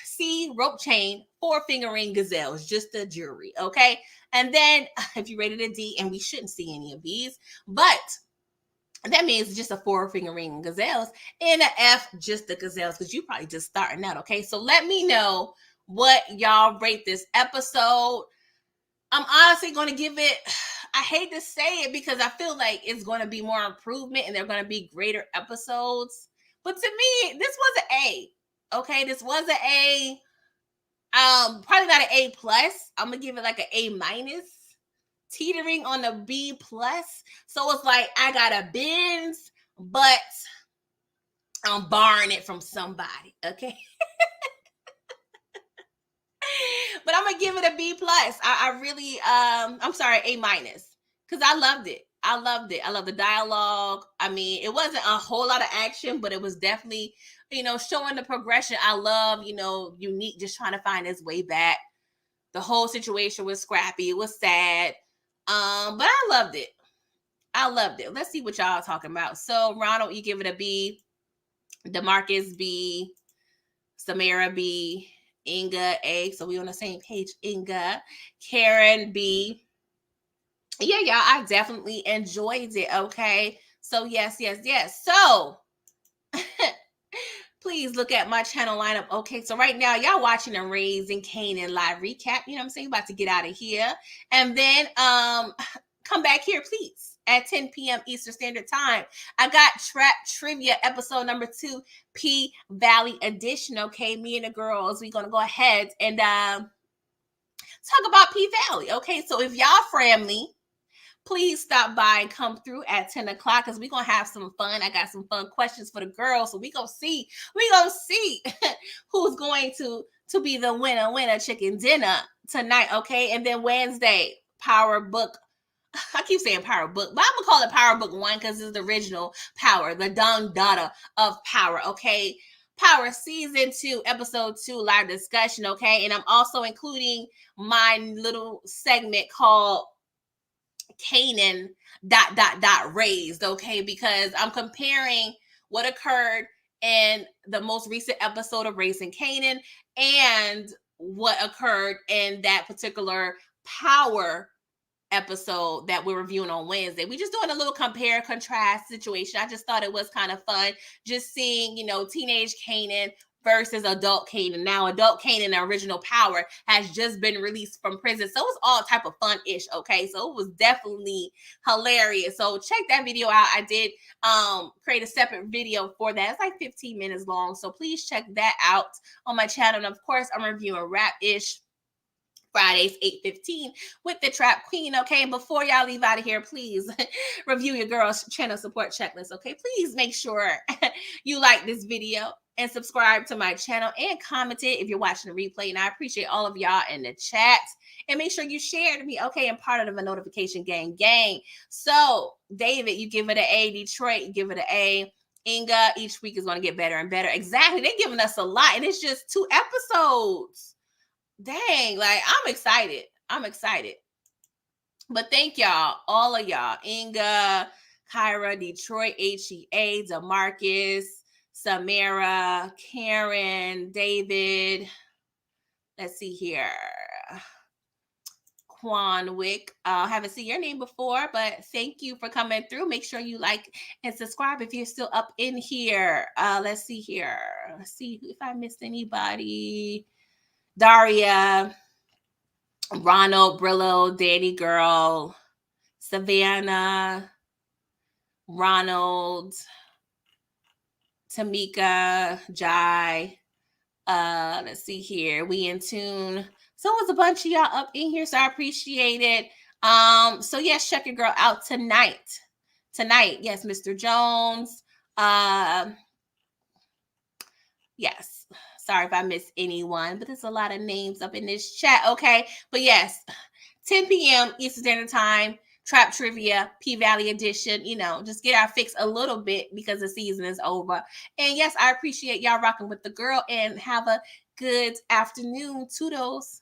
C, rope chain, four-finger ring, gazelles, just the jewelry, okay? And then if you rated a D, and we shouldn't see any of these, but that means just a four-finger ring gazelles, and an F, just the gazelles, because you probably just starting out, okay? So let me know what y'all rate this episode. I'm honestly going to give it, I hate to say it because I feel like it's going to be more improvement and they're going to be greater episodes. But to me, this was an A. Okay, this was an A. Probably not an A plus. I'm gonna give it like an A minus, teetering on the B plus. So it's like I got a Benz, but I'm borrowing it from somebody. Okay. But I'm gonna give it a B plus. I really I'm sorry, A minus, because I loved it. I loved the dialogue. I mean, it wasn't a whole lot of action, but it was definitely, showing the progression. I love, Unique just trying to find his way back. The whole situation with Scrappy, it was sad. But I loved it. Let's see what y'all are talking about. So Ronald, you give it a B. DeMarcus B. Samara B. Inga A. So we on the same page. Inga. Karen B. Yeah, y'all, I definitely enjoyed it. Okay. So yes. So please look at my channel lineup. Okay, so right now y'all watching a Raising Kanan live recap. You know what I'm saying? About to get out of here. And then come back here, please, at 10 p.m. Eastern Standard Time. I got Trap Trivia episode number 2, P Valley Edition. Okay, me and the girls, we're gonna go ahead and talk about P Valley. Okay, so if y'all family, please stop by and come through at 10 o'clock because we're going to have some fun. I got some fun questions for the girls. So we're going to see who's going to be the winner chicken dinner tonight. Okay. And then Wednesday, Power Book. I keep saying Power Book, but I'm going to call it Power Book 1 because it's the original Power, the Don Dada of Power. Okay. Power Season 2, Episode 2, live discussion. Okay. And I'm also including my little segment called Kanan ... raised, okay, because I'm comparing what occurred in the most recent episode of Raising Kanan and what occurred in that particular Power episode that we're reviewing on Wednesday. We're just doing a little compare contrast situation. I just thought it was kind of fun just seeing, teenage Kanan versus adult Kanan. Now, adult Kanan, the original Power, has just been released from prison. So it was all type of fun-ish, okay? So it was definitely hilarious. So check that video out. I did create a separate video for that. It's like 15 minutes long. So please check that out on my channel. And of course, I'm reviewing Rap-ish Fridays, 8:15 with the Trap Queen, okay? And before y'all leave out of here, please review your girl's channel support checklist, okay? Please make sure you like this video and subscribe to my channel and comment it if you're watching the replay. And I appreciate all of y'all in the chat. And make sure you share to me, okay? And part of the notification gang. So, David, you give it an A. Detroit, you give it an A. Inga, each week is going to get better and better. Exactly. They're giving us a lot. And it's just 2 episodes. Dang, like I'm excited. But thank y'all, all of y'all. Inga, Kyra, Detroit, HEA, DeMarcus, Samara, Karen, David. Let's see here. Quanwick. I haven't seen your name before, but thank you for coming through. Make sure you like and subscribe if you're still up in here. Let's see here. Let's see if I missed anybody. Daria, Ronald, Brillo, Danny Girl, Savannah, Ronald, Tamika, Jai. Let's see here. We in tune. So it was a bunch of y'all up in here, so I appreciate it. So yes, check your girl out tonight. Tonight, yes, Mr. Jones. Yes. Sorry if I miss anyone, but there's a lot of names up in this chat. Okay. But yes, 10 p.m. Eastern Standard Time, Trap Trivia, P-Valley Edition. You know, just get our fix a little bit because the season is over. And yes, I appreciate y'all rocking with the girl and have a good afternoon. Toodles.